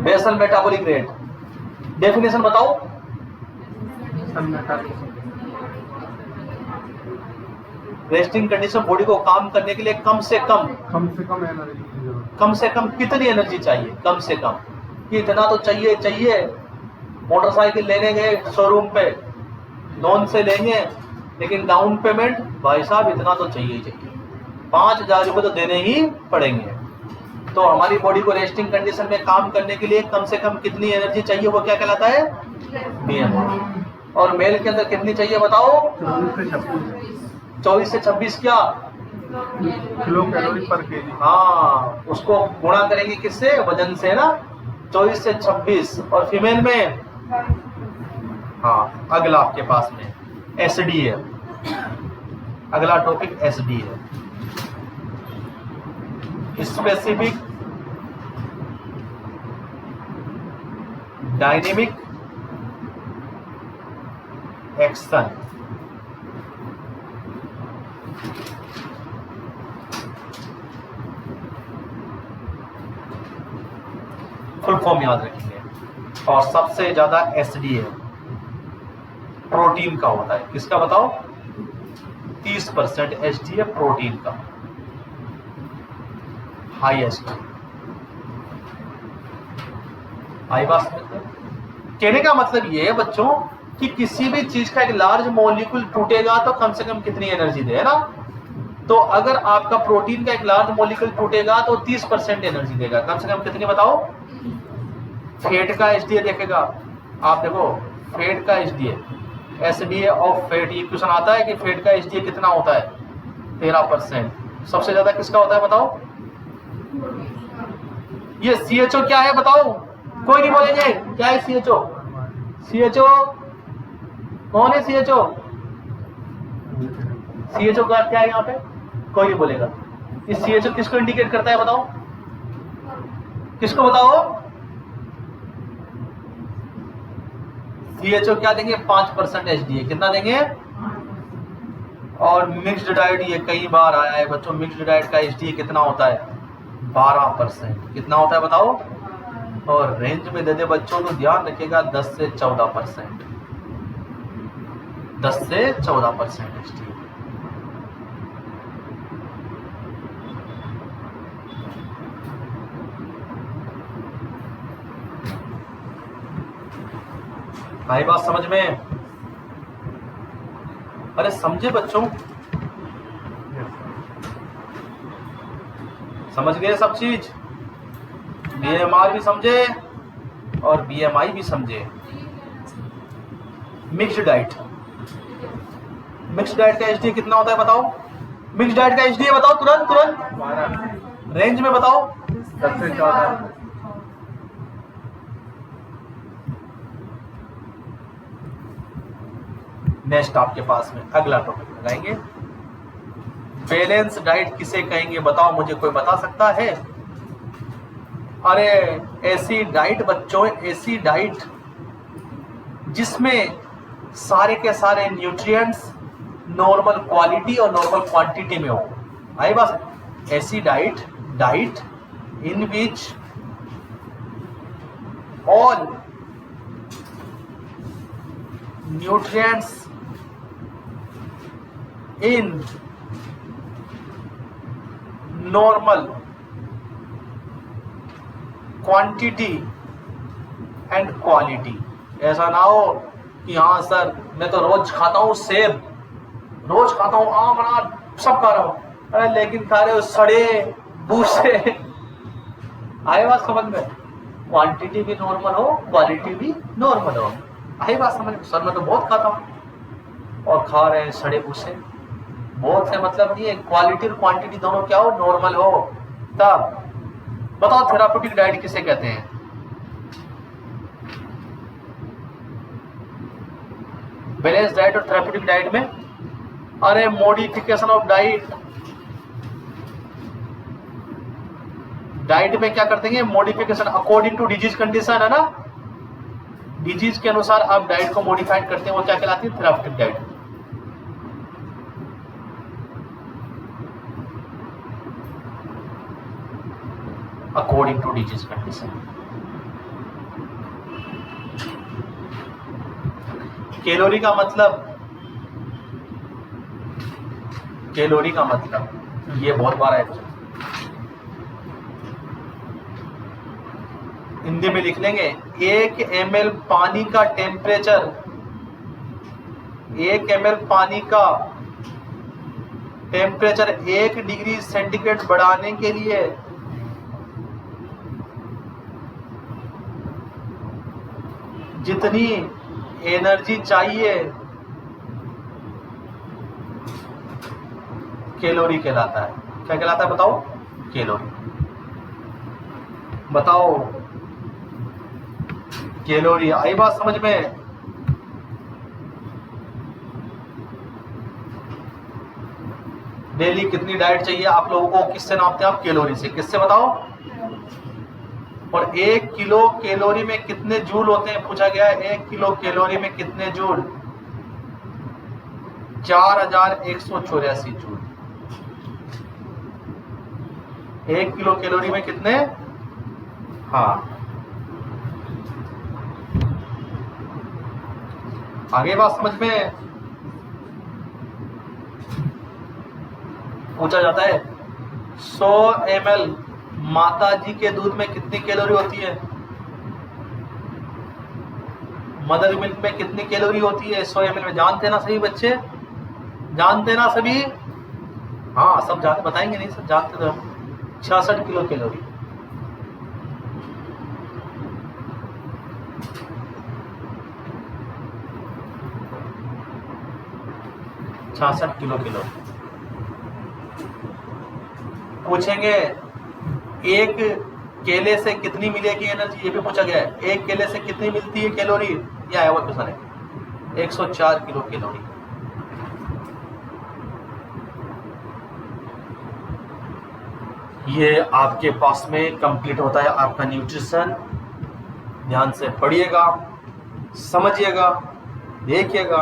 बेसल मेटाबॉलिक रेट। डेफिनेशन बताओ? रेस्टिंग कंडीशन बॉडी को काम करने के लिए कम से कम एनर्जी की जरूरत। कम से कम कितनी एनर्जी चाहिए? कम से कम कि इतना तो चाहिए। मोटरसाइकिल लेने गए शोरूम पे, लोन से लेंगे, लेकिन डाउन पेमेंट भाई साहब इतना तो चाहिए। 5,000 रुपये तो देने ही पड़ेंगे। तो हमारी बॉडी को रेस्टिंग कंडीशन में काम करने के लिए कम से कम कितनी एनर्जी चाहिए, वो क्या कहलाता है? BMR। और मेल के अंदर कितनी चाहिए बताओ? 24 से 26 क्या? किलो कैलोरी पर केजी। हाँ, उसको गुणा करेंगे किससे? वजन से ना। 24 से 26। और फीमेल में? हाँ, अगला आपके पास में SD है। अगला टॉपिक SD है, specific dynamic action. Full form याद रखेंगे। और सबसे ज्यादा SD है प्रोटीन का होता है। किसका बताओ? 30% SD है प्रोटीन का, हाईएस्ट। आई बात? कहने का मतलब ये है बच्चों कि किसी भी चीज का एक लार्ज मॉलिक्यूल टूटेगा तो कम से कम कितनी एनर्जी दे, है ना? तो अगर आपका प्रोटीन का एक लार्ज मॉलिक्यूल टूटेगा तो 30% एनर्जी देगा। कम से कम कितनी बताओ? फैट का SD देखेगा आप, देखो फैट का SD SD ऑफ फैट। ये क्वेश्चन आता है कि फैट का SD कितना होता है? 13%। सबसे ज्यादा किसका होता है बताओ? ये CHO क्या है बताओ, कोई नहीं बोलेंगे क्या है CHO? CHO कौन है CHO? CHO का क्या है यहाँ पे, कोई नहीं बोलेगा। इस CHO किसको इंडिकेट करता है बताओ, किसको बताओ? CHO क्या देंगे, 5% HDA, कितना देंगे? और मिक्स्ड डाइट, ये कई बार आया है बच्चों, मिक्स्ड डाइट का HDA कितना होता है? 12%। कितना होता है बताओ? और रेंज में दे दे बच्चों तो ध्यान रखिएगा 10 से 14%, 10 से 14% HDA। भाई बात समझ में? अरे समझे बच्चों, समझ गए सब चीज? BMR भी समझे और BMI भी समझे। मिक्स्ड डाइट, मिक्स्ड डाइट का HDA कितना होता है बताओ? मिक्स्ड डाइट का HDA बताओ तुरंत तुरंत, रेंज में बताओ। 10 से 14। नेक्स्ट आपके पास में अगला टॉपिक लगाएंगे, बैलेंस डाइट किसे कहेंगे बताओ, मुझे कोई बता सकता है? अरे ऐसी डाइट बच्चों, ऐसी डाइट जिसमें सारे के सारे न्यूट्रिएंट्स नॉर्मल क्वालिटी और नॉर्मल क्वांटिटी में हो। आई बस, ऐसी diet, diet in which all nutrients in normal quantity and quality। ऐसा ना हो कि हाँ सर मैं तो रोज खाता हूँ सेब, रोज खाता हूँ आम, अनार, सब खा रहा हूँ, अरे लेकिन खा रहे हो सड़े भूसे। आए बात समझ में? क्वांटिटी भी नॉर्मल हो, क्वालिटी भी नॉर्मल हो। आए बात समझ में? सर मैं तो बहुत खाता हूँ और खा रहे हैं सड़े भूसे। बहुत से मतलब नहीं है, क्वालिटी और क्वांटिटी दोनों क्या हो, नॉर्मल हो। तब बताओ थेराप्यूटिक डाइट किसे कहते हैं? बैलेंस डाइट और थेराप्यूटिक डाइट में, अरे मॉडिफिकेशन ऑफ डाइट, डाइट में क्या करते हैं? Modification according to disease condition, है ना? डिजीज के अनुसार आप डाइट को मॉडिफाइड करते हैं, वो क्या कहलाती है? Therapeutic diet. According to disease condition. Calorie का मतलब, कैलोरी का मतलब ये बहुत बार है, हिंदी में लिख लेंगे। 1 ml पानी का टेम्परेचर, 1 ml पानी का टेम्परेचर 1 डिग्री सेंटीग्रेड बढ़ाने के लिए जितनी एनर्जी चाहिए कैलोरी कहलाता है। क्या कहलाता है बताओ? कैलोरी। बताओ कैलोरी। आई बात समझ में? डेली कितनी डाइट चाहिए आप लोगों को, किससे नापते हैं आप? कैलोरी से। किससे बताओ? और 1 किलो कैलोरी में कितने जूल होते हैं पूछा गया है। 1 किलो कैलोरी में कितने जूल? 4184 जूल। 1 किलो कैलोरी में कितने? हाँ, आगे बात समझ में? पूछा जाता है 100 ml माता जी के दूध में कितनी कैलोरी होती है? मदर मिल्क में कितनी कैलोरी होती है 100 ml में? जानते ना सभी बच्चे? जानते ना सभी? हाँ सब जानते, बताएंगे नहीं सब जानते तो। 66 किलो कैलोरी। किलो पूछेंगे 1 केले से कितनी मिलेगी एनर्जी, ये भी पूछा गया है। एक केले से कितनी मिलती है कैलोरी, ये आया हुआ क्वेश्चन है, 104 किलो कैलोरी। ये आपके पास में कंप्लीट होता है आपका न्यूट्रिशन। ध्यान से पढ़िएगा, समझिएगा, देखिएगा।